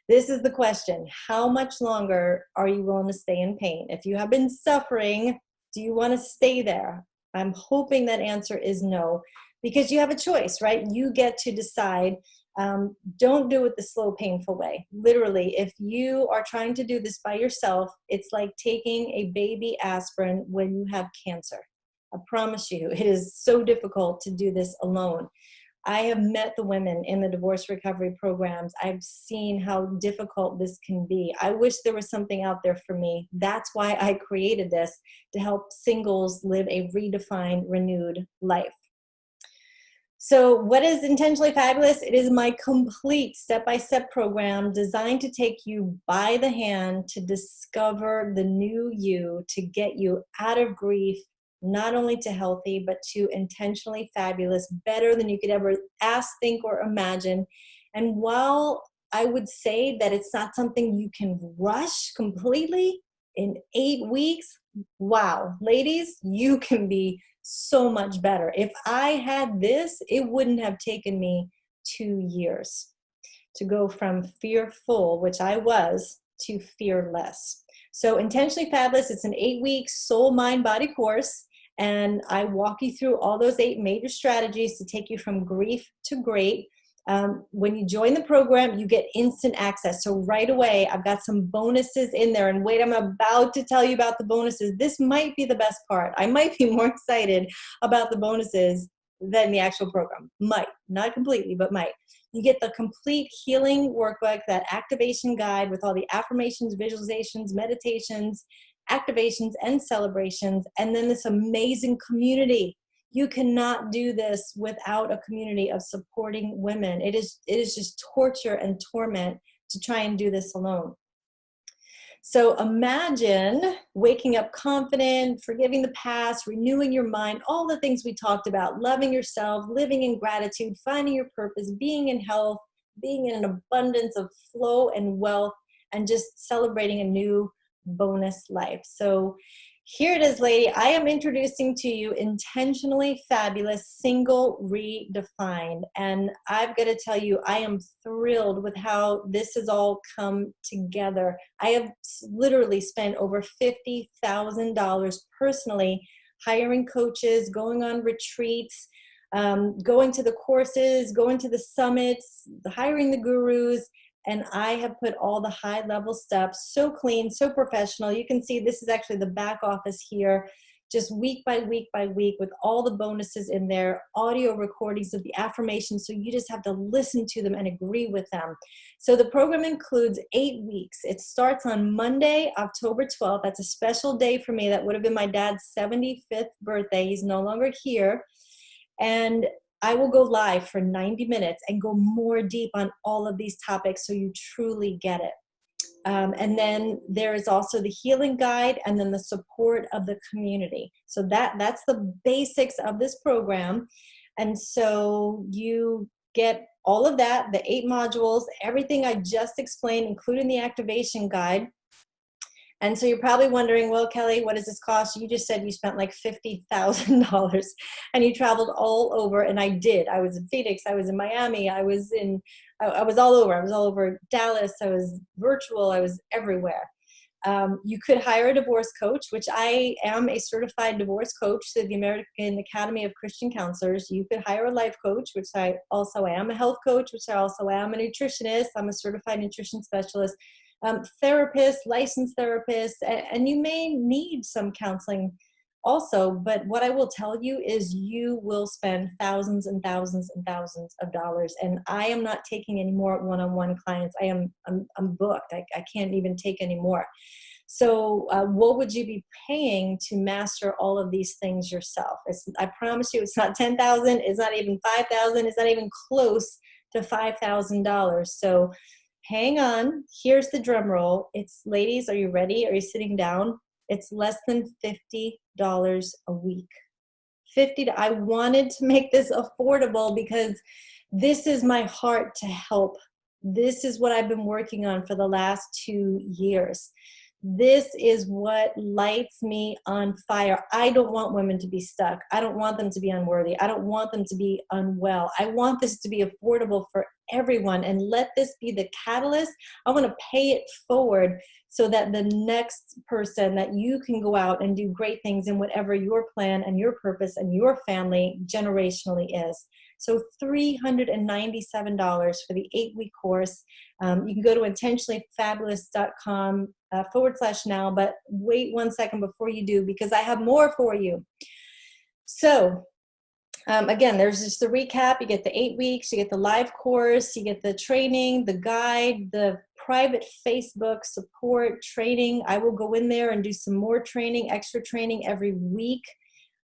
This is the question. How much longer are you willing to stay in pain? If you have been suffering, do you want to stay there? I'm hoping that answer is no, because you have a choice, right? You get to decide. Don't do it the slow, painful way. Literally, if you are trying to do this by yourself, it's like taking a baby aspirin when you have cancer. I promise you, it is so difficult to do this alone. I have met the women in the divorce recovery programs. I've seen how difficult this can be. I wish there was something out there for me. That's why I created this, to help singles live a redefined, renewed life. So what is Intentionally Fabulous? It is my complete step-by-step program designed to take you by the hand to discover the new you, to get you out of grief, not only to healthy, but to intentionally fabulous, better than you could ever ask, think, or imagine. And while I would say that it's not something you can rush completely in 8 weeks, wow, ladies, you can be so much better. If I had this, it wouldn't have taken me 2 years to go from fearful, which I was, to fearless. So Intentionally Fabulous, it's an 8-week soul, mind, body course. And I walk you through all those 8 major strategies to take you from grief to great. When you join the program, you get instant access. So right away, I've got some bonuses in there. And wait, I'm about to tell you about the bonuses. This might be the best part. I might be more excited about the bonuses than the actual program. Might, not completely, but might. You get the complete healing workbook, that activation guide with all the affirmations, visualizations, meditations, activations, and celebrations, and then this amazing community. You cannot do this without a community of supporting women. It is just torture and torment to try and do this alone. So imagine waking up confident, forgiving the past, renewing your mind, all the things we talked about, loving yourself, living in gratitude, finding your purpose, being in health, being in an abundance of flow and wealth, and just celebrating a new bonus life. So here it is, lady. I am introducing to you Intentionally Fabulous Single Redefined. And I've got to tell you, I am thrilled with how this has all come together. I have literally spent over $50,000 personally hiring coaches, going on retreats, going to the courses, going to the summits, hiring the gurus. And I have put all the high level steps, so clean, so professional. You can see this is actually the back office here, just week by week by week with all the bonuses in there, audio recordings of the affirmations. So you just have to listen to them and agree with them. So the program includes 8 weeks. It starts on Monday, October 12th. That's a special day for me. That would have been my dad's 75th birthday. He's no longer here. And I will go live for 90 minutes and go more deep on all of these topics so you truly get it. And then there is also the healing guide and then the support of the community. So that's the basics of this program. And so you get all of that, the 8 modules, everything I just explained, including the activation guide. And so you're probably wondering, well, Kelly, what does this cost? You just said you spent like $50,000 and you traveled all over. And I did. I was in Phoenix. I was in Miami. I was all over. I was all over Dallas. I was virtual. I was everywhere. You could hire a divorce coach, which I am a certified divorce coach through the American Academy of Christian Counselors. You could hire a life coach, which I also am, a health coach, which I also am, a nutritionist. I'm a certified nutrition specialist. Therapist, licensed therapist, and you may need some counseling also, but what I will tell you is you will spend thousands and thousands and thousands of dollars, and I am not taking any more one-on-one clients. I'm booked. I can't even take any more. So what would you be paying to master all of these things yourself? I promise you it's not $10,000, it's not even $5,000, it's not even close to $5,000. So hang on, here's the drum roll. It's, ladies, are you ready? Are you sitting down? It's less than $50 a week. I wanted to make this affordable because this is my heart to help. This is what I've been working on for the last 2 years. This is what lights me on fire. I don't want women to be stuck. I don't want them to be unworthy. I don't want them to be unwell. I want this to be affordable for everyone, and let this be the catalyst. I want to pay it forward so that the next person, that you can go out and do great things in whatever your plan and your purpose and your family generationally is. So $397 for the 8-week course. You can go to intentionallyfabulous.com /now, but wait 1 second before you do, because I have more for you. So again, there's just the recap. You get the 8 weeks, you get the live course, you get the training, the guide, the private Facebook support training. I will go in there and do some more training, extra training every week.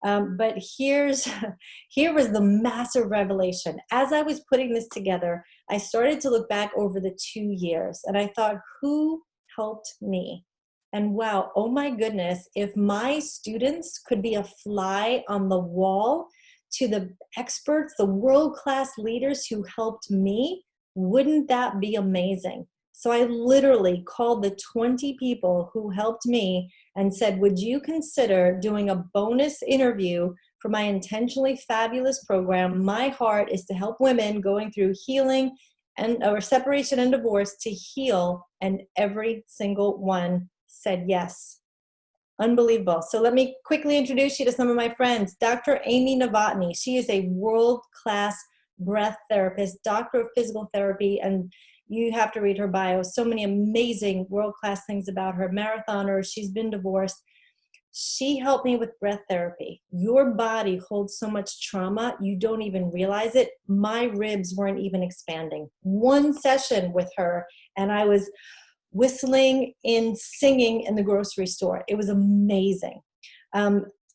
But here was the massive revelation. As I was putting this together, I started to look back over the 2 years, and I thought, who helped me? And wow, oh my goodness, if my students could be a fly on the wall to the experts, the world-class leaders who helped me, wouldn't that be amazing? So I literally called the 20 people who helped me and said, would you consider doing a bonus interview for my Intentionally Fabulous program? My heart is to help women going through healing or separation and divorce to heal. And every single one said yes. Unbelievable. So let me quickly introduce you to some of my friends. Dr. Amy Novotny. She is a world-class breath therapist, doctor of physical therapy, and you have to read her bio. So many amazing world-class things about her. Marathoner. She's been divorced. She helped me with breath therapy. Your body holds so much trauma, you don't even realize it. My ribs weren't even expanding. One session with her, and I was whistling and singing in the grocery store. It was amazing.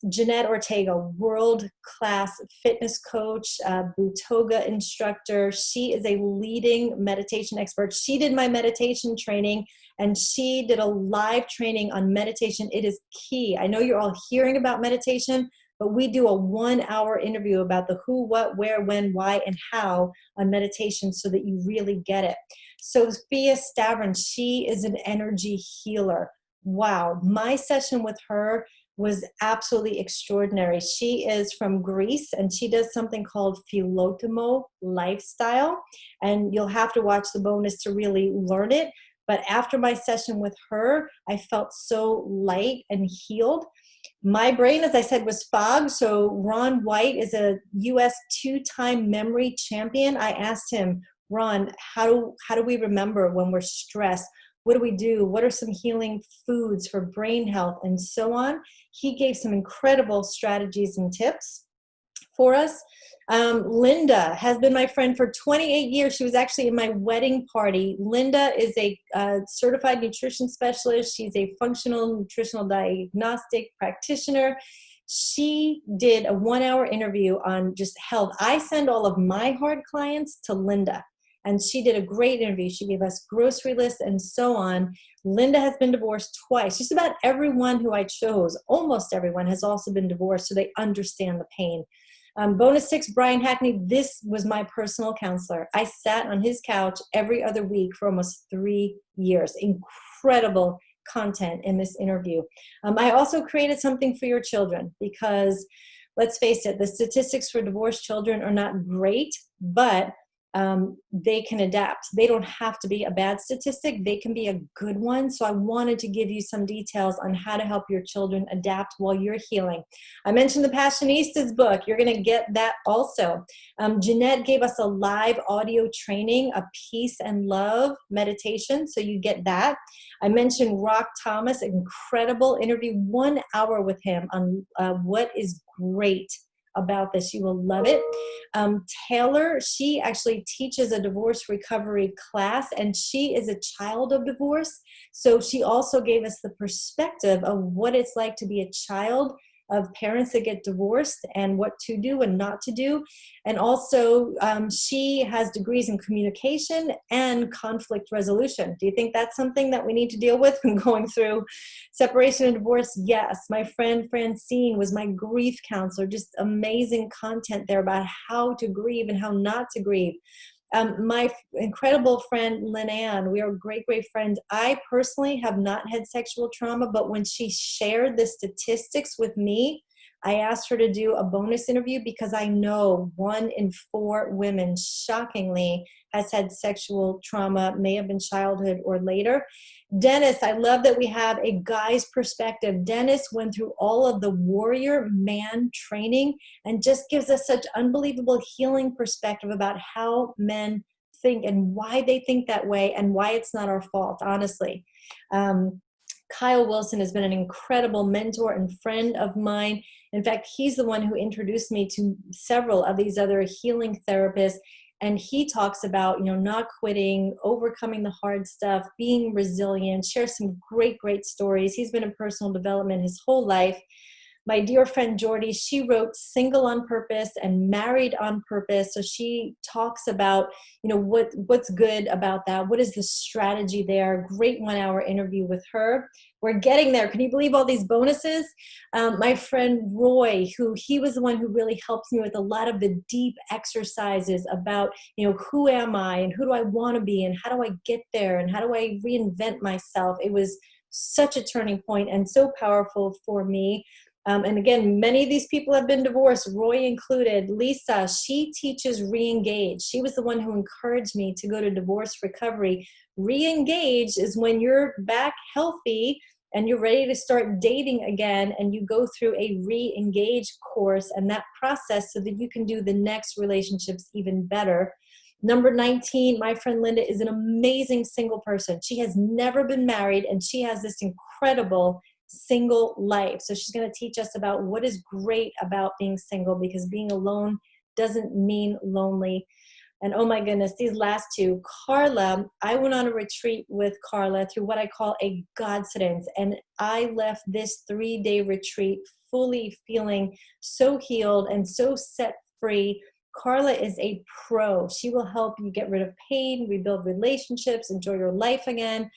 Jeanette Ortega, world-class fitness coach, Butoga instructor. She is a leading meditation expert. She did my meditation training, and she did a live training on meditation. It is key. I know you're all hearing about meditation, but we do a 1-hour interview about the who, what, where, when, why, and how on meditation so that you really get it. Sophia Stavron, she is an energy healer. Wow. My session with her was absolutely extraordinary. She is from Greece, and she does something called Philotimo lifestyle, and you'll have to watch the bonus to really learn it. But after my session with her, I felt so light and healed. My brain, as I said, was fogged. So Ron White is a US 2-time memory champion. I asked him, Ron, how do we remember when we're stressed? What do we do? What are some healing foods for brain health and so on? He gave some incredible strategies and tips for us. Linda has been my friend for 28 years. She was actually in my wedding party. Linda is a certified nutrition specialist. She's a functional nutritional diagnostic practitioner. She did a 1-hour interview on just health. I send all of my hard clients to Linda, and she did a great interview. She gave us grocery lists and so on. Linda has been divorced twice. Just about everyone who I chose, almost everyone, has also been divorced, so they understand the pain. Bonus 6, Brian Hackney. This was my personal counselor. I sat on his couch every other week for almost 3 years. Incredible content in this interview. I also created something for your children because, let's face it, the statistics for divorced children are not great, but they can adapt. They don't have to be a bad statistic. They can be a good one. So I wanted to give you some details on how to help your children adapt while you're healing. I mentioned the Passionistas book. You're going to get that also. Jeanette gave us a live audio training, a peace and love meditation. So you get that. I mentioned Rock Thomas, incredible interview, 1 hour with him on what is great about this. You will love it. Taylor, she actually teaches a divorce recovery class, and she is a child of divorce. So she also gave us the perspective of what it's like to be a child of parents that get divorced and what to do and not to do. And also she has degrees in communication and conflict resolution. Do you think that's something that we need to deal with when going through separation and divorce? Yes. My friend Francine was my grief counselor. Just amazing content there about how to grieve and how not to grieve. My incredible friend, Lynn Ann, we are great, great friends. I personally have not had sexual trauma, but when she shared the statistics with me, I asked her to do a bonus interview because I know 1 in 4 women, shockingly, has had sexual trauma, may have been childhood or later. Dennis, I love that we have a guy's perspective. Dennis went through all of the warrior man training and just gives us such unbelievable healing perspective about how men think and why they think that way and why it's not our fault, honestly. Kyle Wilson has been an incredible mentor and friend of mine. In fact, he's the one who introduced me to several of these other healing therapists. And he talks about, not quitting, overcoming the hard stuff, being resilient, shares some great, great stories. He's been in personal development his whole life. My dear friend Jordy, she wrote Single on Purpose and Married on Purpose. So she talks about, what's good about that. What is the strategy there? Great 1-hour interview with her. We're getting there. Can you believe all these bonuses? My friend Roy, he was the one who really helps me with a lot of the deep exercises about, who am I and who do I want to be and how do I get there and how do I reinvent myself? It was such a turning point and so powerful for me. And again, many of these people have been divorced, Roy included. Lisa, she teaches Reengage. She was the one who encouraged me to go to divorce recovery. Reengage is when you're back healthy and you're ready to start dating again, and you go through a Reengage course and that process so that you can do the next relationships even better. Number 19, my friend Linda is an amazing single person. She has never been married, and she has this incredible single life. So she's going to teach us about what is great about being single, because being alone doesn't mean lonely. And oh my goodness, these last two, Carla, I went on a retreat with Carla through what I call a Godsidence. And I left this 3-day retreat fully feeling so healed and so set free. Carla is a pro. She will help you get rid of pain, rebuild relationships, enjoy your life again.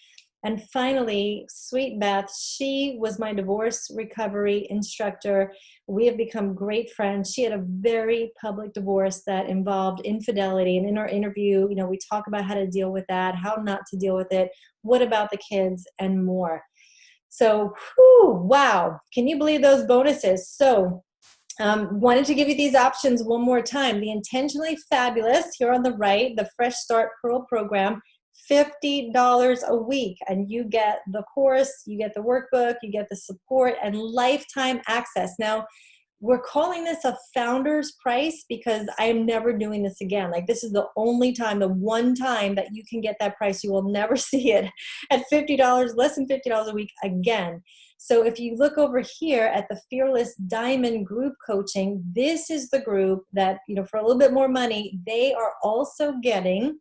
And finally, Sweet Beth, she was my divorce recovery instructor. We have become great friends. She had a very public divorce that involved infidelity. And in our interview, we talk about how to deal with that, how not to deal with it, what about the kids, and more. So, wow. Can you believe those bonuses? So, wanted to give you these options one more time. The Intentionally Fabulous, here on the right, the Fresh Start Pearl program, $50 a week, and you get the course, you get the workbook, you get the support, and lifetime access. Now, we're calling this a founder's price because I am never doing this again. Like, this is the only time, the one time that you can get that price. You will never see it at $50, less than $50 a week again. So if you look over here at the Fearless Diamond Group Coaching, this is the group that, for a little bit more money, they are also getting,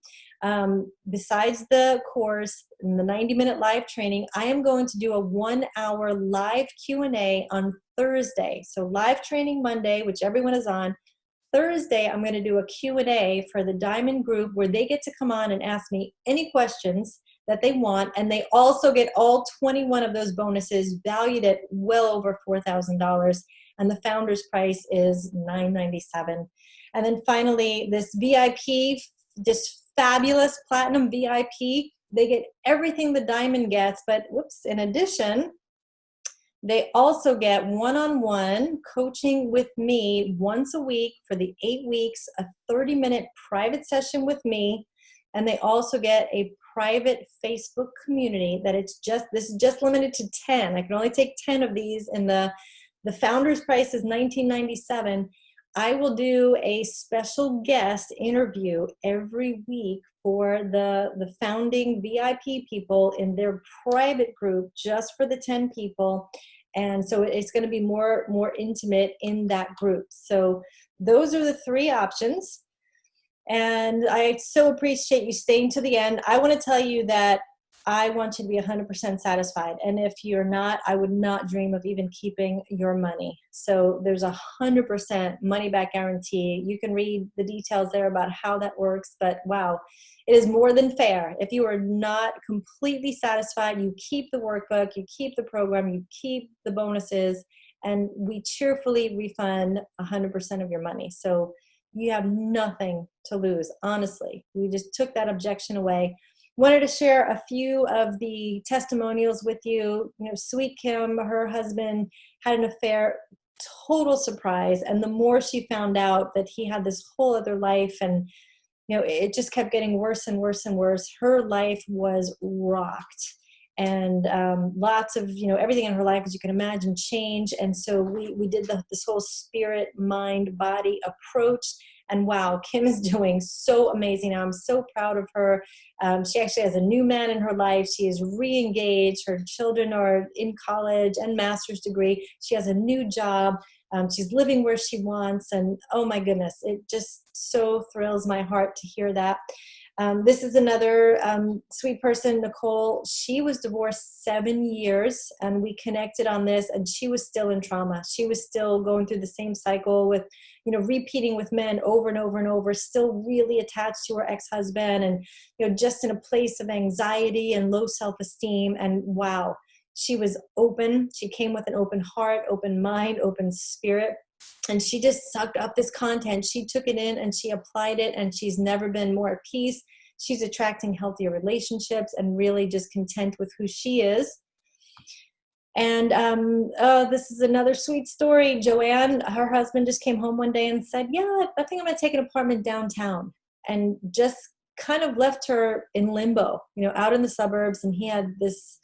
besides the course and the 90-minute live training, I am going to do a 1-hour live Q&A on Thursday. So live training Monday, which everyone is on. Thursday, I'm going to do a Q&A for the Diamond Group where they get to come on and ask me any questions that they want. And they also get all 21 of those bonuses valued at well over $4,000. And the founder's price is $997. And then finally, this VIP, this fabulous Platinum VIP, they get everything the Diamond gets, but in addition, they also get one-on-one coaching with me once a week for the 8 weeks, a 30-minute private session with me, and they also get a private Facebook community that this is just limited to 10. I can only take 10 of these, and the founder's price is $1997. I will do a special guest interview every week for the founding VIP people in their private group, just for the 10 people. And so it's going to be more intimate in that group. So those are the 3 options. And I so appreciate you staying to the end. I want to tell you that I want you to be 100% satisfied. And if you're not, I would not dream of even keeping your money. So there's 100% money back guarantee. You can read the details there about how that works. But wow, it is more than fair. If you are not completely satisfied, you keep the workbook, you keep the program, you keep the bonuses, and we cheerfully refund 100% of your money. So you have nothing to lose, honestly. We just took that objection away. Wanted to share a few of the testimonials with you. Sweet Kim, her husband had an affair, total surprise. And the more she found out that he had this whole other life, and it just kept getting worse and worse and worse. Her life was rocked. And lots of, everything in her life, as you can imagine, changed. And so we did this whole spirit, mind, body approach. And wow, Kim is doing so amazing. I'm so proud of her. She actually has a new man in her life. She is re-engaged. Her children are in college and master's degree. She has a new job. She's living where she wants. And oh my goodness, it just so thrills my heart to hear that. This is another sweet person, Nicole. She was divorced 7 years, and we connected on this, and she was still in trauma. She was still going through the same cycle with, repeating with men over and over and over, still really attached to her ex-husband, and, just in a place of anxiety and low self-esteem. And wow, she was open. She came with an open heart, open mind, open spirit. And she just sucked up this content. She took it in and she applied it, and she's never been more at peace. She's attracting healthier relationships and really just content with who she is. And this is another sweet story. Joanne, her husband, just came home one day and said, yeah, I think I'm going to take an apartment downtown, and just kind of left her in limbo, out in the suburbs. And he had this,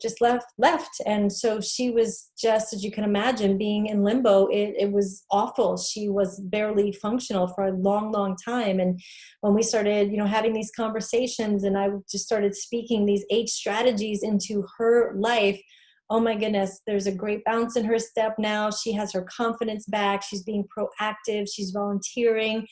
just left. And so she was just, as you can imagine, being in limbo. It was awful. She was barely functional for a long, long time. And when we started, having these conversations, and I just started speaking these 8 strategies into her life, oh my goodness, there's a great bounce in her step now. She has her confidence back. She's being proactive. She's volunteering.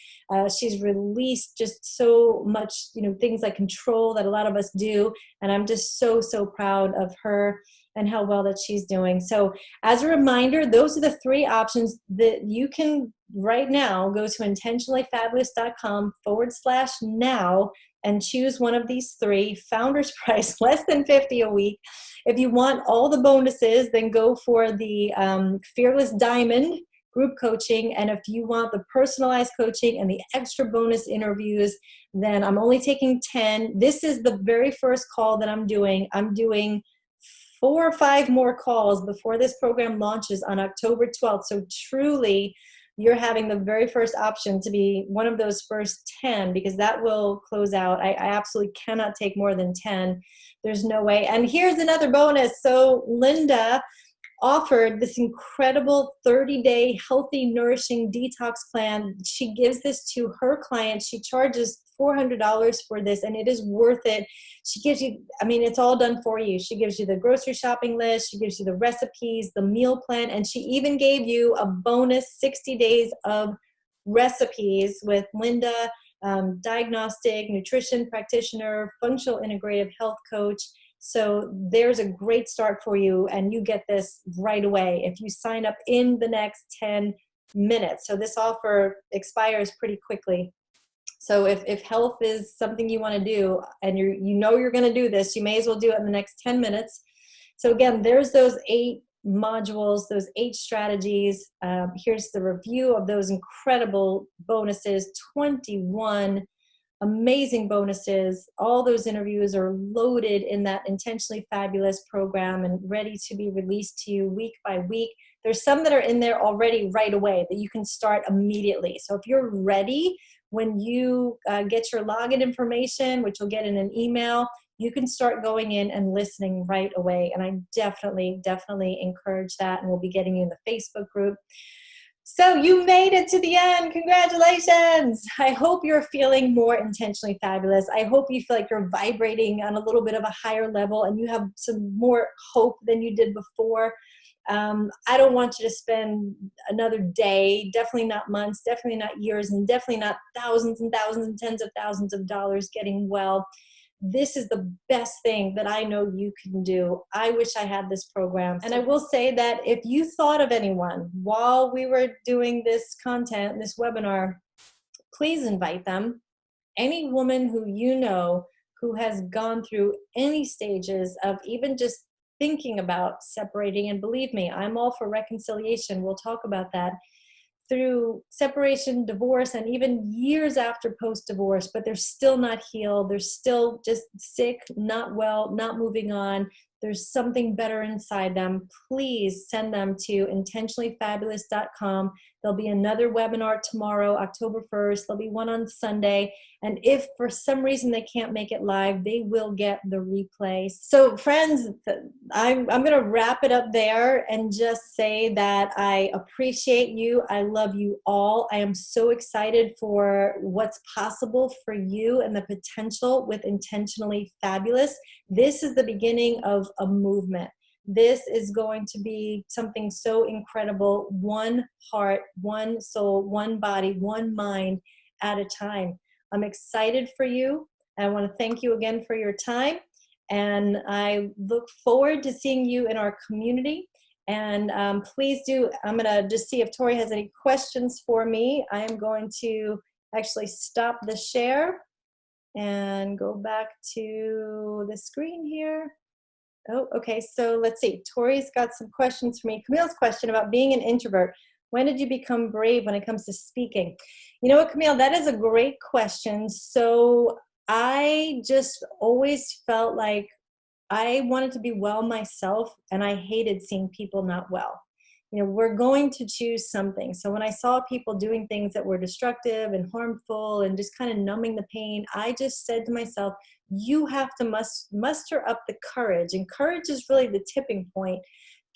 She's released just so much, things like control that a lot of us do. And I'm just so, so proud of her and how well that she's doing. So as a reminder, those are the 3 options that you can right now go to intentionallyfabulous.com/now and choose one of these 3. Founder's price, less than $50 a week. If you want all the bonuses, then go for the Fearless Diamond group coaching. And if you want the personalized coaching and the extra bonus interviews, then I'm only taking 10. This is the very first call that I'm doing. I'm doing 4 or 5 more calls before this program launches on October 12th. So truly, you're having the very first option to be one of those first 10, because that will close out. I absolutely cannot take more than 10. There's no way. And here's another bonus. So Linda offered this incredible 30-day healthy, nourishing detox plan. She gives this to her clients. She charges $400 for this, and it is worth it. She gives you, it's all done for you. She gives you the grocery shopping list. She gives you the recipes, the meal plan, and she even gave you a bonus 60 days of recipes with Linda, diagnostic, nutrition practitioner, functional integrative health coach. So there's a great start for you, and you get this right away if you sign up in the next 10 minutes. So this offer expires pretty quickly. So if health is something you want to do, and you're going to do this, you may as well do it in the next 10 minutes. So again, there's those 8 modules, those 8 strategies. Here's the review of those incredible bonuses, 21 amazing bonuses. All those interviews are loaded in that Intentionally Fabulous program and ready to be released to you week by week. There's some that are in there already right away that you can start immediately. So if you're ready, when you get your login information, which you'll get in an email, you can start going in and listening right away. And I definitely, definitely encourage that. And we'll be getting you in the Facebook group. So you made it to the end. Congratulations. I hope you're feeling more intentionally fabulous. I hope you feel like you're vibrating on a little bit of a higher level and you have some more hope than you did before. I don't want you to spend another day, definitely not months, definitely not years, and definitely not thousands and thousands and tens of thousands of dollars getting well. This is the best thing that I know you can do. I wish I had this program. And I will say that if you thought of anyone while we were doing this content, this webinar, please invite them. Any woman who you know who has gone through any stages of even just thinking about separating, and believe me, I'm all for reconciliation. We'll talk about that. Through separation, divorce, and even years after post-divorce, but they're still not healed. They're still just sick, not well, not moving on. There's something better inside them. Please send them to intentionallyfabulous.com. There'll be another webinar tomorrow, October 1st. There'll be one on Sunday. And if for some reason they can't make it live, they will get the replay. So friends, I'm going to wrap it up there and just say that I appreciate you. I love you all. I am so excited for what's possible for you and the potential with Intentionally Fabulous. This is the beginning of a movement. This is going to be something so incredible. One heart, one soul, one body, one mind at a time. I'm excited for you. I want to thank you again for your time. And I look forward to seeing you in our community. And please do, I'm going to just see if Tori has any questions for me. I am going to actually stop the share and go back to the screen here. Oh, okay. So let's see. Tori's got some questions for me. Camille's question about being an introvert. When did you become brave when it comes to speaking? You know what, Camille, that is a great question. So I just always felt like I wanted to be well myself, and I hated seeing people not well. We're going to choose something. So when I saw people doing things that were destructive and harmful and just kind of numbing the pain, I just said to myself, you have to muster up the courage. And courage is really the tipping point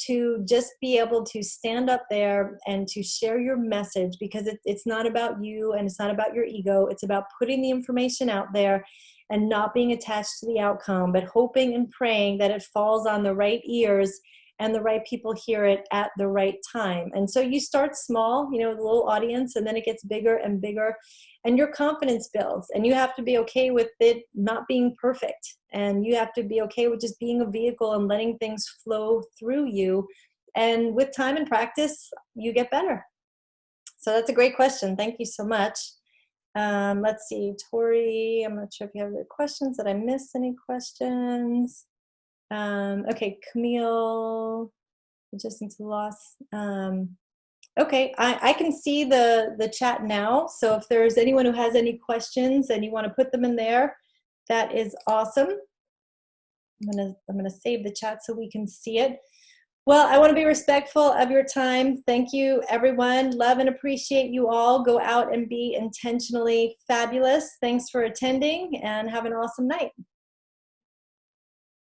to just be able to stand up there and to share your message, because it's not about you and it's not about your ego. It's about putting the information out there and not being attached to the outcome, but hoping and praying that it falls on the right ears and the right people hear it at the right time. And so you start small, with a little audience, and then it gets bigger and bigger, and your confidence builds. And you have to be okay with it not being perfect. And you have to be okay with just being a vehicle and letting things flow through you. And with time and practice, you get better. So that's a great question. Thank you so much. Let's see, Tori, I'm not sure if you have other questions. Did I miss any questions? Okay, Camille, adjusting to loss. Okay, I can see the chat now. So if there's anyone who has any questions and you want to put them in there, that is awesome. I'm gonna save the chat so we can see it. Well, I want to be respectful of your time. Thank you, everyone. Love and appreciate you all. Go out and be intentionally fabulous. Thanks for attending, and have an awesome night.